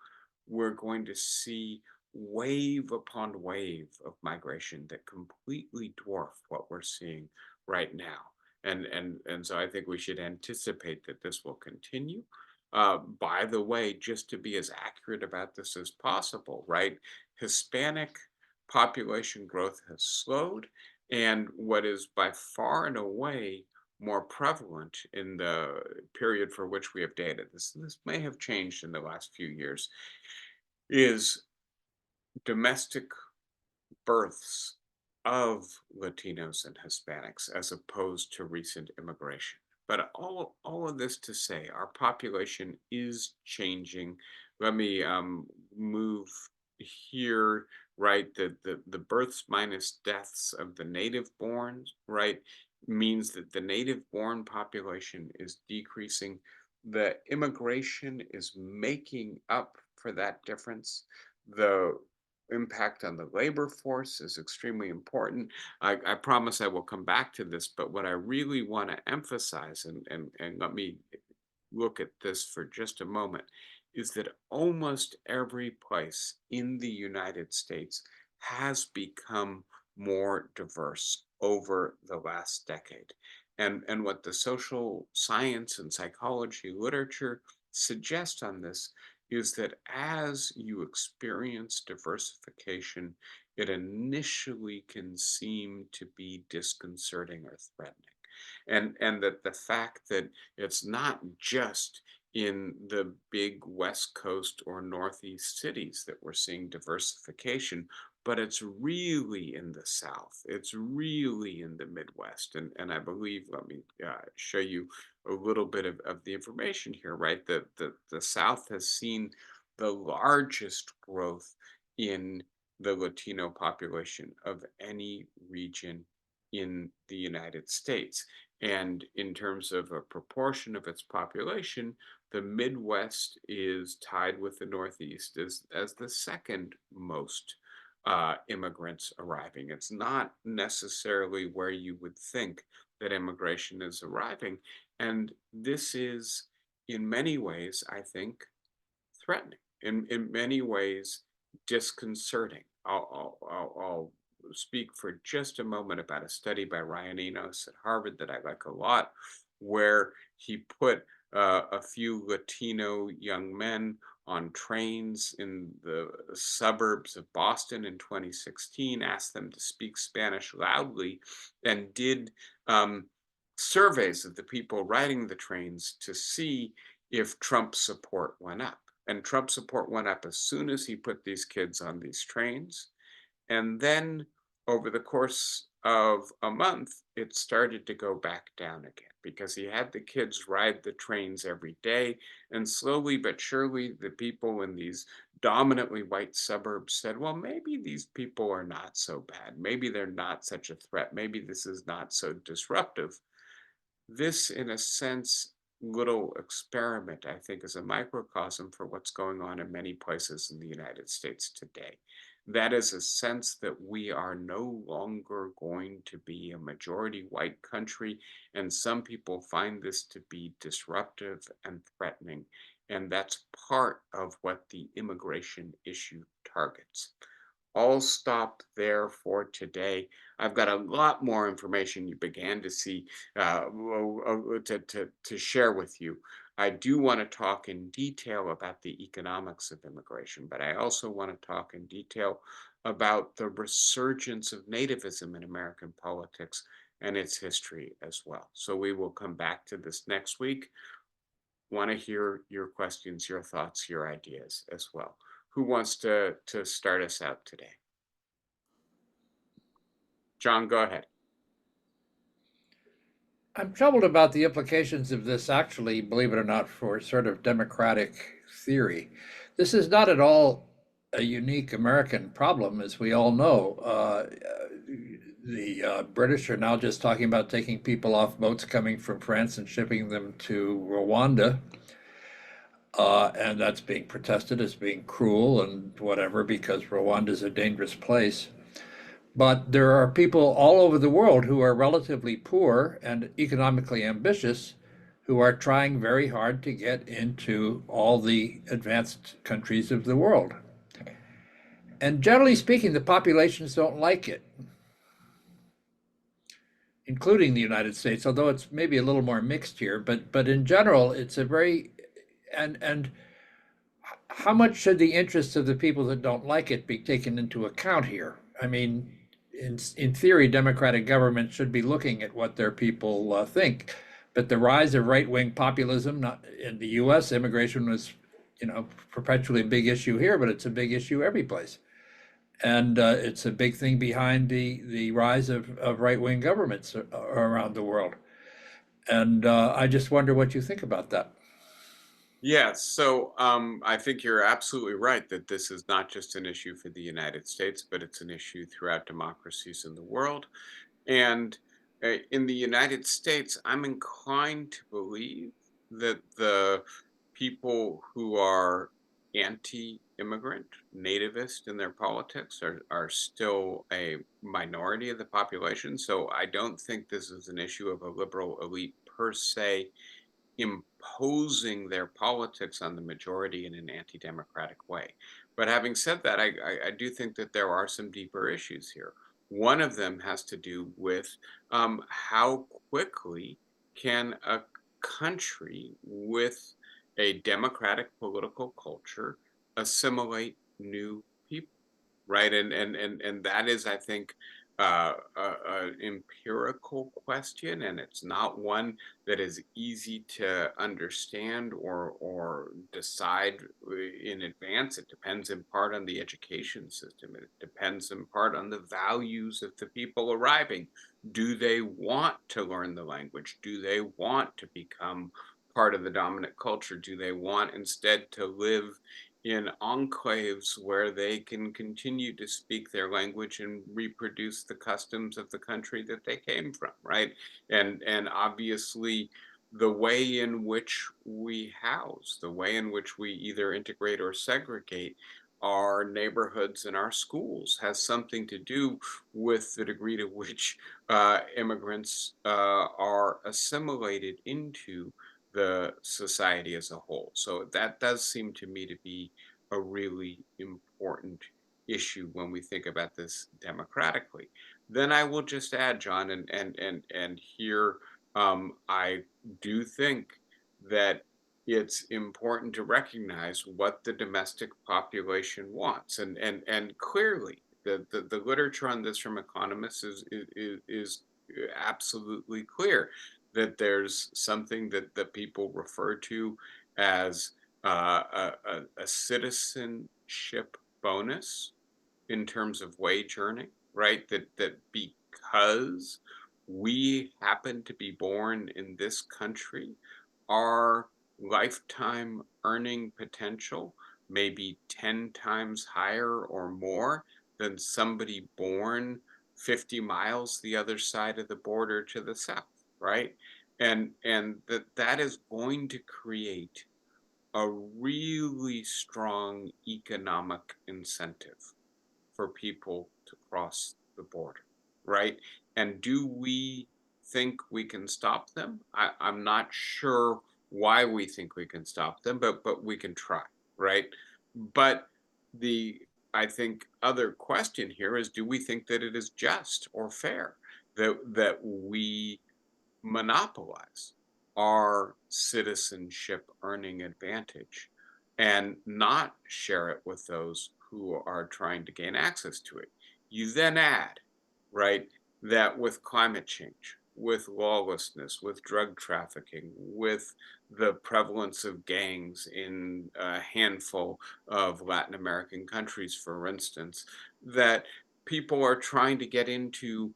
we're going to see wave upon wave of migration that completely dwarf what we're seeing right now. And so I think we should anticipate that this will continue. By the way, just to be as accurate about this as possible, right? Hispanic population growth has slowed, and what is by far and away more prevalent in the period for which we have data, this may have changed in the last few years, is domestic births of Latinos and Hispanics as opposed to recent immigration. But all of this to say, our population is changing. Let me move here, right? The births minus deaths of the native born, right, means that the native born population is decreasing. The immigration is making up for that difference. The impact on the labor force is extremely important. I promise I will come back to this, but what I really want to emphasize, and let me look at this for just a moment, is that almost every place in the United States has become more diverse over the last decade. And what the social science and psychology literature suggest on this is that as you experience diversification, it initially can seem to be disconcerting or threatening. And that the fact that it's not just in the big West Coast or Northeast cities that we're seeing diversification, but it's really in the South. It's really in the Midwest. And I believe, let me show you a little bit of the information here, right? The South has seen the largest growth in the Latino population of any region in the United States. And in terms of a proportion of its population, the Midwest is tied with the Northeast as the second most immigrants arriving. It's not necessarily where you would think that immigration is arriving. And this is, in many ways, I think, threatening, in many ways disconcerting. I'll speak for just a moment about a study by Ryan Enos at Harvard that I like a lot, where he put a few Latino young men on trains in the suburbs of Boston in 2016, asked them to speak Spanish loudly, and did um, surveys of the people riding the trains to see if Trump support went up. And Trump support went up as soon as he put these kids on these trains. And then over the course of a month, it started to go back down again because he had the kids ride the trains every day. And slowly but surely, the people in these dominantly white suburbs said, well, maybe these people are not so bad. Maybe they're not such a threat. Maybe this is not so disruptive. This, in a sense, little experiment, I think, is a microcosm for what's going on in many places in the United States today. That is a sense that we are no longer going to be a majority white country, and some people find this to be disruptive and threatening. And that's part of what the immigration issue targets. I'll stop there for today. I've got a lot more information you began to see to share with you. I do want to talk in detail about the economics of immigration, but I also want to talk in detail about the resurgence of nativism in American politics and its history as well. So we will come back to this next week. Want to hear your questions, your thoughts, your ideas as well. Who wants to start us out today? John, go ahead. I'm troubled about the implications of this, actually, believe it or not, for sort of democratic theory. This is not at all a unique American problem, as we all know. The British are now just talking about taking people off boats coming from France and shipping them to Rwanda. And that's being protested as being cruel and whatever because Rwanda is a dangerous place. But there are people all over the world who are relatively poor and economically ambitious who are trying very hard to get into all the advanced countries of the world. And generally speaking, the populations don't like it, including the United States, although it's maybe a little more mixed here. But in general, it's a very and how much should the interests of the people that don't like it be taken into account here? I mean, in theory, democratic government should be looking at what their people think. But the rise of right-wing populism, not in the U.S., immigration was, perpetually a big issue here, but it's a big issue every place. And it's a big thing behind the rise of right-wing governments around the world. And I just wonder what you think about that. Yes, so I think you're absolutely right that this is not just an issue for the United States, but it's an issue throughout democracies in the world. And In the United States, I'm inclined to believe that the people who are anti-immigrant, nativist in their politics are still a minority of the population. So I don't think this is an issue of a liberal elite per se imposing their politics on the majority in an anti-democratic way. But having said that, I do think that there are some deeper issues here. One of them has to do with how quickly can a country with a democratic political culture assimilate new people, right? And that is, I think, an empirical question, and it's not one that is easy to understand or decide in advance. It depends in part on the education system. It depends in part on the values of the people arriving. Do they want to learn the language? Do they want to become part of the dominant culture? Do they want instead to live in enclaves where they can continue to speak their language and reproduce the customs of the country that they came from, right? And obviously the way in which we house, the way in which we either integrate or segregate our neighborhoods and our schools has something to do with the degree to which immigrants are assimilated into the society as a whole. So that does seem to me to be a really important issue when we think about this democratically. Then I will just add, John, and here I do think that it's important to recognize what the domestic population wants, and clearly the literature on this from economists is absolutely clear that there's something that people refer to as a citizenship bonus in terms of wage earning, right? That because we happen to be born in this country, our lifetime earning potential may be 10 times higher or more than somebody born 50 miles the other side of the border to the south, right? And that is going to create a really strong economic incentive for people to cross the border, right? And do we think we can stop them? I'm not sure why we think we can stop them, but we can try, right? But the I think other question here is, do we think that it is just or fair that we monopolize our citizenship earning advantage and not share it with those who are trying to gain access to it? You then add, right, that with climate change, with lawlessness, with drug trafficking, with the prevalence of gangs in a handful of Latin American countries, for instance, that people are trying to get into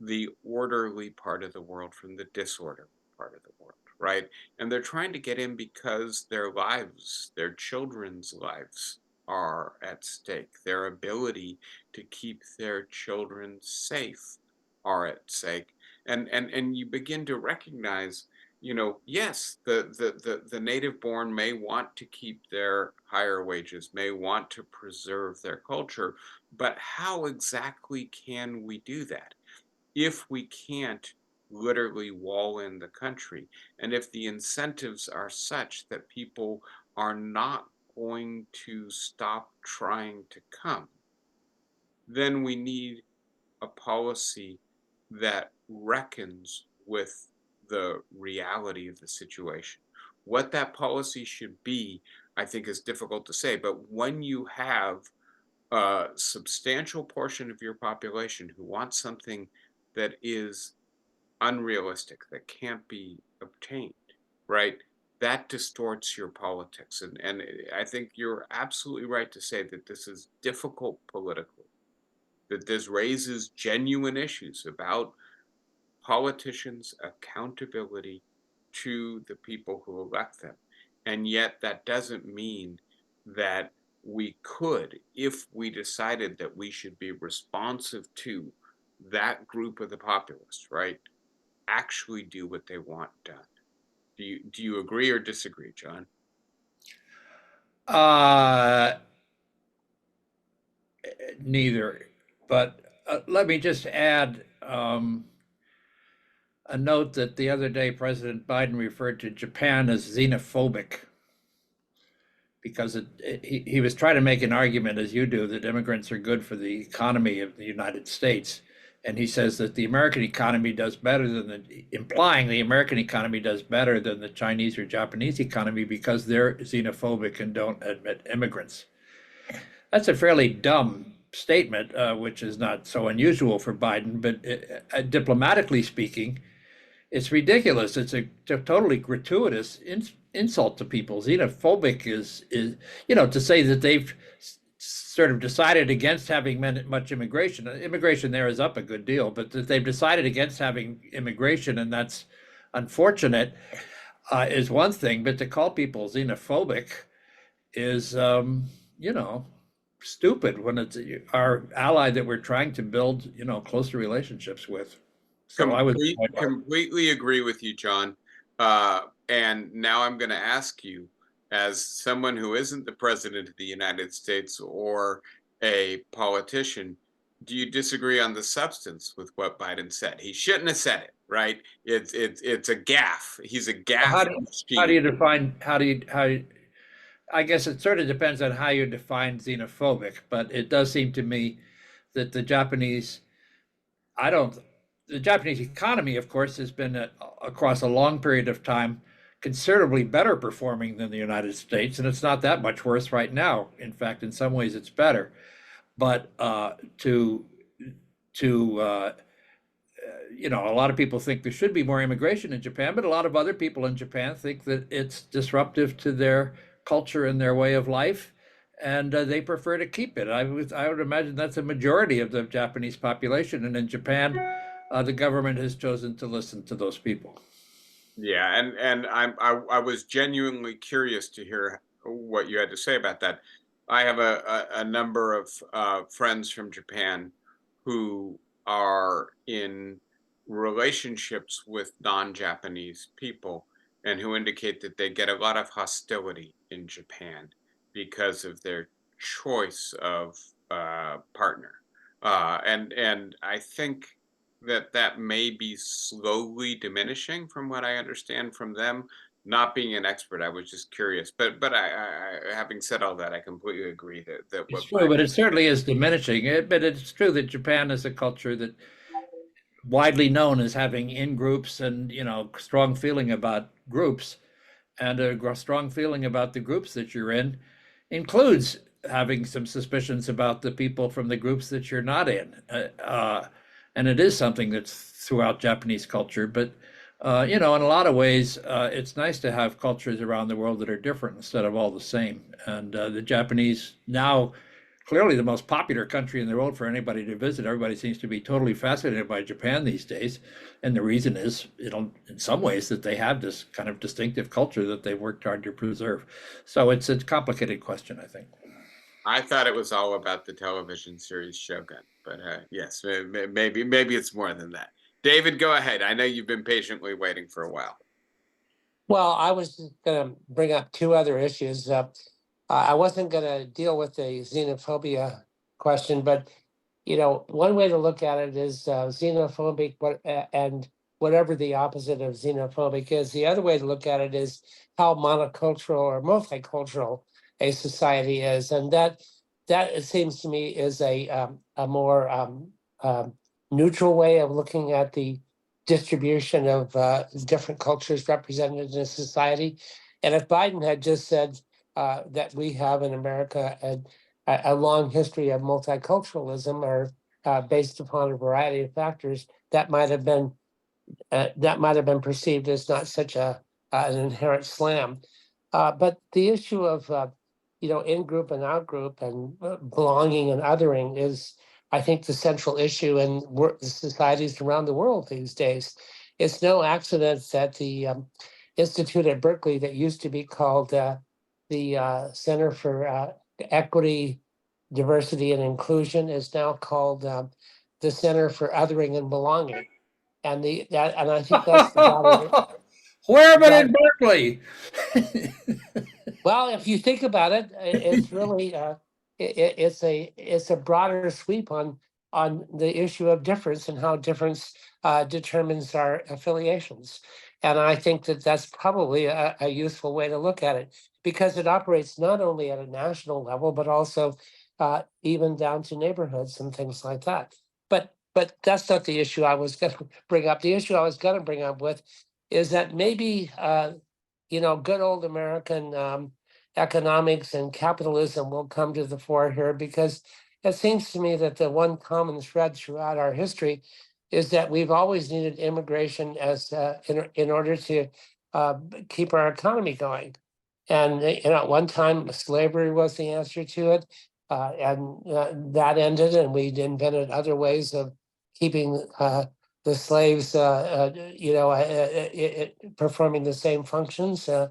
the orderly part of the world from the disorderly part of the world, right? And they're trying to get in because their lives, their children's lives are at stake. Their ability to keep their children safe are at stake. And you begin to recognize, yes, the native born may want to keep their higher wages, may want to preserve their culture, but how exactly can we do that if we can't literally wall in the country, and if the incentives are such that people are not going to stop trying to come, then we need a policy that reckons with the reality of the situation. What that policy should be, I think, is difficult to say, but when you have a substantial portion of your population who wants something that is unrealistic, that can't be obtained, right? That distorts your politics. And I think you're absolutely right to say that this is difficult politically, that this raises genuine issues about politicians' accountability to the people who elect them. And yet, that doesn't mean that we could, if we decided that we should be responsive to that group of the populace, right? actually do what they want done. Do you agree or disagree, John? Uh, Neither. But let me just add a note that the other day President Biden referred to Japan as xenophobic because he was trying to make an argument, as you do, that immigrants are good for the economy of the United States. And he says that the American economy does better implying the American economy does better than the Chinese or Japanese economy because they're xenophobic and don't admit immigrants. That's a fairly dumb statement, which is not so unusual for Biden, but diplomatically speaking, it's ridiculous. It's a totally gratuitous insult to people. Xenophobic is to say that they've sort of decided against having much immigration. Immigration there is up a good deal, but that they've decided against having immigration, and that's unfortunate, is one thing. But to call people xenophobic is, you know, stupid when it's our ally that we're trying to build, closer relationships with. So I would. Completely agree with you, John. And now I'm going to ask you, as someone who isn't the president of the United States or a politician, do you disagree on the substance with what Biden said? He shouldn't have said it, right? It's a gaffe. He's a How gaffe do, how do machine. you define, I guess it sort of depends on how you define xenophobic, but it does seem to me that I don't, the Japanese economy, of course, has been across a long period of time considerably better performing than the United States, and it's not that much worse right now. In fact, in some ways, it's better. But to a lot of people think there should be more immigration in Japan, but a lot of other people in Japan think that it's disruptive to their culture and their way of life, and they prefer to keep it. I would imagine that's a majority of the Japanese population, and in Japan, the government has chosen to listen to those people. Yeah, and I was genuinely curious to hear what you had to say about that. I have a number of friends from Japan who are in relationships with non-Japanese people and who indicate that they get a lot of hostility in Japan because of their choice of partner. And I think that may be slowly diminishing from what I understand from them. Not being an expert, I was just curious. But having said all that, I completely agree that It's what true, but Biden it certainly is diminishing. But it's true that Japan is a culture that widely known as having in groups and strong feeling about groups, and a strong feeling about the groups that you're in includes having some suspicions about the people from the groups that you're not in. And it is something that's throughout Japanese culture. But, in a lot of ways, it's nice to have cultures around the world that are different instead of all the same. And the Japanese, now clearly the most popular country in the world for anybody to visit. Everybody seems to be totally fascinated by Japan these days. And the reason is, in some ways, that they have this kind of distinctive culture that they've worked hard to preserve. So it's a complicated question, I think. I thought it was all about the television series Shogun, but yes, maybe it's more than that. David, go ahead. I know you've been patiently waiting for a while. Well, I was going to bring up two other issues. I wasn't going to deal with the xenophobia question, but one way to look at it is xenophobic, and whatever the opposite of xenophobic is. The other way to look at it is how monocultural or multicultural a society is, and that it seems to me is a more neutral way of looking at the distribution of different cultures represented in a society. And if Biden had just said that we have in America a long history of multiculturalism, or based upon a variety of factors, that might have been perceived as not such an inherent slam. But the issue of in group and out group and belonging and othering is, I think, the central issue in societies around the world these days. It's no accident that the institute at Berkeley that used to be called the Center for Equity, Diversity, and Inclusion is now called the Center for Othering and Belonging. And and I think that's the broader, Where but broad, in Berkeley? well, if you think about it, it's really it's a broader sweep on the issue of difference and how difference determines our affiliations. And I think that that's probably a useful way to look at it, because it operates not only at a national level but also even down to neighborhoods and things like that. But that's not the issue I was going to bring up. The issue I was going to bring up with is that maybe good old American economics and capitalism will come to the fore here, because it seems to me that the one common thread throughout our history is that we've always needed immigration as in order to keep our economy going. And at one time, slavery was the answer to it, and that ended, and we invented other ways of keeping the slaves, performing the same functions. Uh,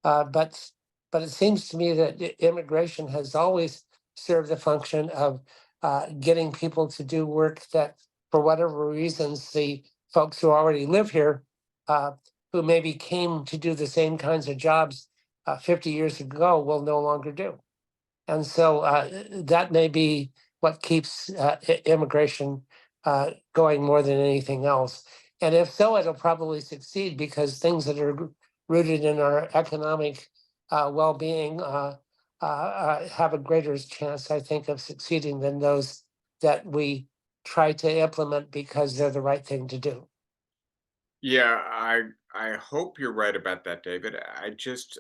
but but it seems to me that immigration has always served the function of getting people to do work that, for whatever reasons, the folks who already live here, uh, who maybe came to do the same kinds of jobs 50 years ago, will no longer do. And so that may be what keeps immigration going more than anything else. And if so, it'll probably succeed, because things that are rooted in our economic well-being have a greater chance, I think, of succeeding than those that we try to implement because they're the right thing to do. Yeah, I hope you're right about that, David. I just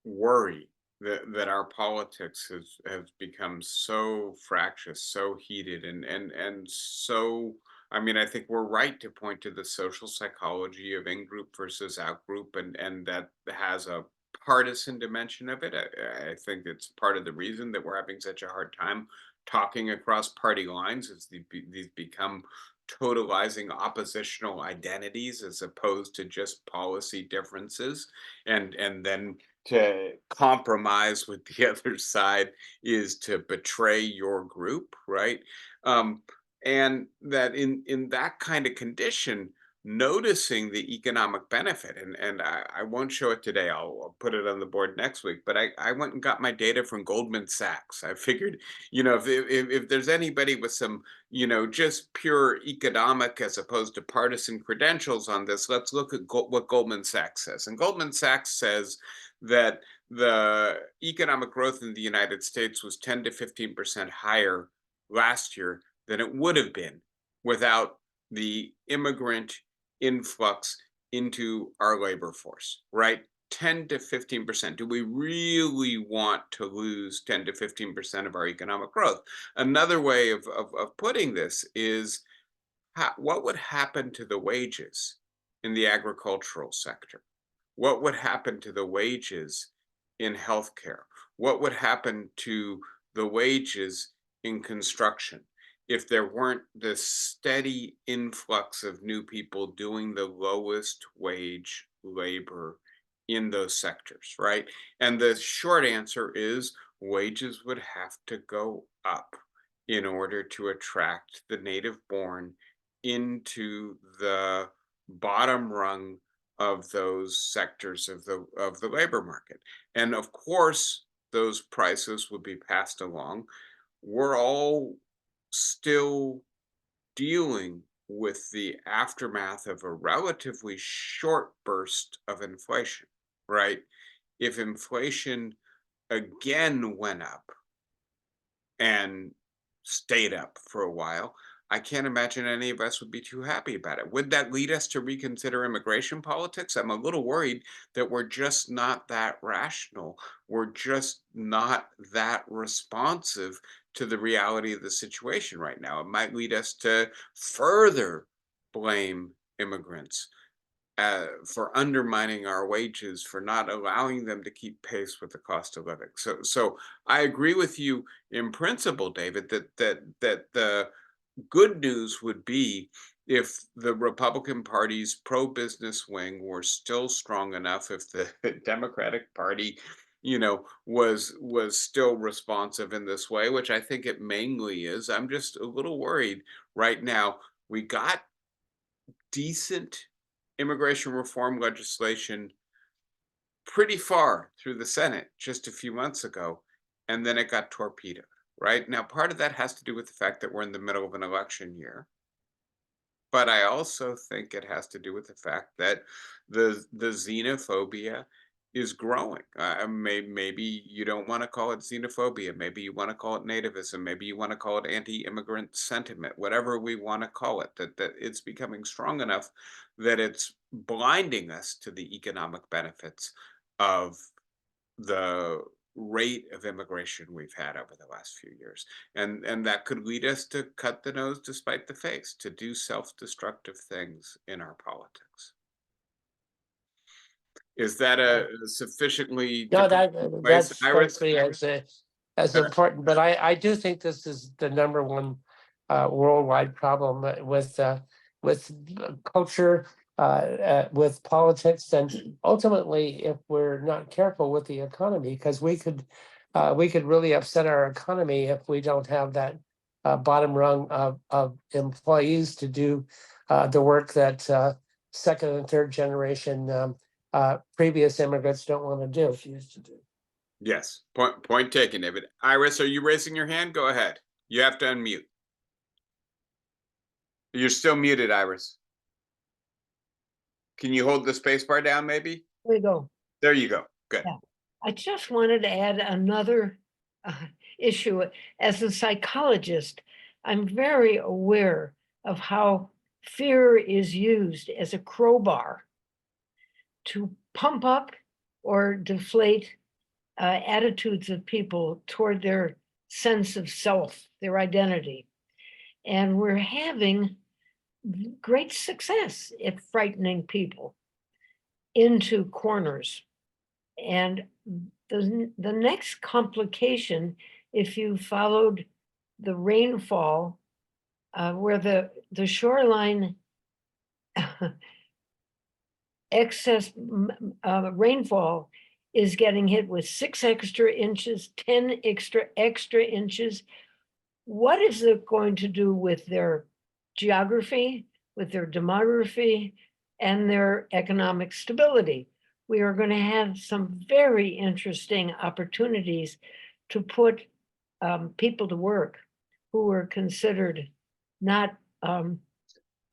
worry that our politics has become so fractious, so heated, and so. I mean, I think we're right to point to the social psychology of in-group versus out-group, and that has a partisan dimension of it. I think it's part of the reason that we're having such a hard time talking across party lines, is these become totalizing oppositional identities as opposed to just policy differences, and then to compromise with the other side is to betray your group, right? um, and that in that kind of condition, noticing the economic benefit, and I won't show it today, I'll put it on the board next week, but I went and got my data from Goldman Sachs. I figured, if there's anybody with some, just pure economic as opposed to partisan credentials on this, let's look at what Goldman Sachs says. And Goldman Sachs says that the economic growth in the United States was 10 to 15% higher last year than it would have been without the immigrant influx into our labor force, right? 10 to 15%. Do we really want to lose 10 to 15% of our economic growth? Another way of putting this is, what would happen to the wages in the agricultural sector? What would happen to the wages in healthcare? What would happen to the wages in construction if there weren't this steady influx of new people doing the lowest wage labor in those sectors, right? And the short answer is wages would have to go up in order to attract the native born into the bottom rung of those sectors of the labor market. And of course, those prices would be passed along. We're all still dealing with the aftermath of a relatively short burst of inflation, right? If inflation again went up and stayed up for a while, I can't imagine any of us would be too happy about it. Would that lead us to reconsider immigration politics? I'm a little worried that we're just not that rational. We're just not that responsive to the reality of the situation right now. It might lead us to further blame immigrants for undermining our wages, for not allowing them to keep pace with the cost of living. So I agree with you in principle, David, that the good news would be if the Republican Party's pro-business wing were still strong enough, if the Democratic Party, was still responsive in this way, which I think it mainly is. I'm just a little worried right now. We got decent immigration reform legislation pretty far through the Senate just a few months ago, and then it got torpedoed, right? Now, part of that has to do with the fact that we're in the middle of an election year. But I also think it has to do with the fact that the xenophobia is growing. Maybe you don't want to call it xenophobia. Maybe you want to call it nativism. Maybe you want to call it anti-immigrant sentiment. Whatever we want to call it, that it's becoming strong enough that it's blinding us to the economic benefits of the rate of immigration we've had over the last few years, and that could lead us to cut the nose to spite the face, to do self-destructive things in our politics. Is that Yeah. a sufficiently No, different place, that Iris? strikes me as important, but I do think this is the number one worldwide problem with culture, with politics, and ultimately, if we're not careful with the economy, because we could really upset our economy if we don't have that bottom rung of employees to do the work that second and third generation previous immigrants don't want to do. Yes. Point taken, David. Iris, are you raising your hand? Go ahead. You have to unmute. You're still muted, Iris. Can you hold the space bar down, maybe? There you go. There you go. Good. Yeah. I just wanted to add another issue. As a psychologist, I'm very aware of how fear is used as a crowbar to pump up or deflate attitudes of people toward their sense of self, their identity. And we're having great success at frightening people into corners. And the next complication, if you followed the rainfall, where the shoreline excess rainfall is getting hit with 6 extra inches, 10 extra inches. What is it going to do with their geography, with their demography, and their economic stability? We are going to have some very interesting opportunities to put people to work who are considered not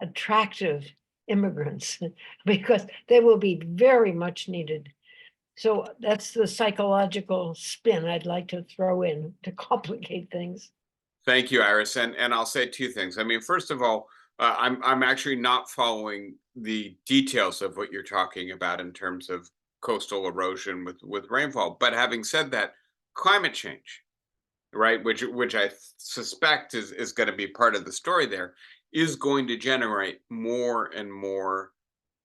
attractive immigrants because they will be very much needed. So that's the psychological spin I'd like to throw in to complicate things. Thank you, Iris. And I'll say two things. I mean, first of all, I'm actually not following the details of what you're talking about in terms of coastal erosion with rainfall. But having said that, climate change, right, which I suspect is going to be part of the story there, is going to generate more and more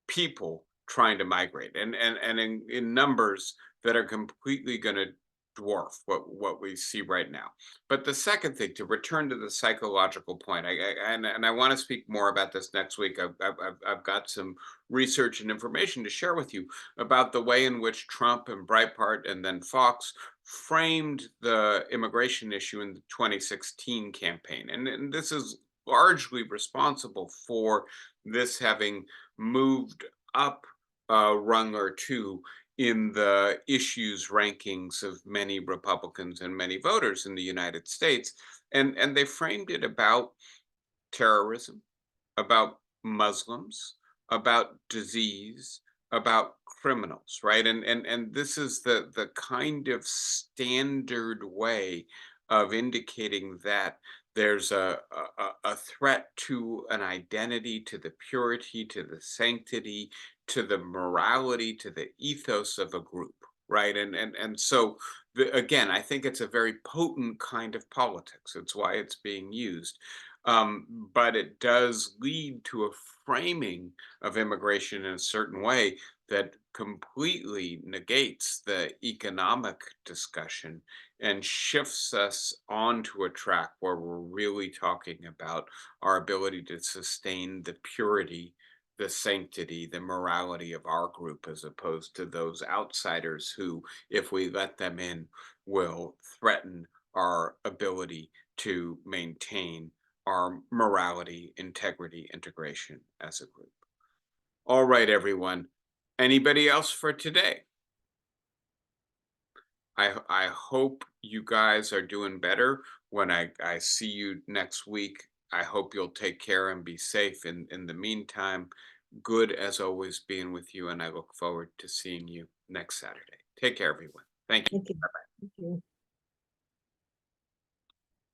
people trying to migrate, and in numbers that are completely going to dwarf what we see right now. But the second thing, to return to the psychological point, and I want to speak more about this next week. I've got some research and information to share with you about the way in which Trump and Breitbart and then Fox framed the immigration issue in the 2016 campaign, and this is largely responsible for this having moved up a rung or two in the issues rankings of many Republicans and many voters in the United States. And they framed it about terrorism, about Muslims, about disease, about criminals, right? And this is the kind of standard way of indicating that there's a threat to an identity, to the purity, to the sanctity, to the morality, to the ethos of a group, right? And so again, I think it's a very potent kind of politics. It's why it's being used. But it does lead to a framing of immigration in a certain way that completely negates the economic discussion and shifts us onto a track where we're really talking about our ability to sustain the purity, the sanctity, the morality of our group, as opposed to those outsiders who, if we let them in, will threaten our ability to maintain our morality, integrity, integration as a group. All right, everyone. Anybody else for today? I hope you guys are doing better. When I see you next week, I hope you'll take care and be safe. In the meantime, good as always being with you, and I look forward to seeing you next Saturday. Take care, everyone. Thank you. Thank you. Thank you.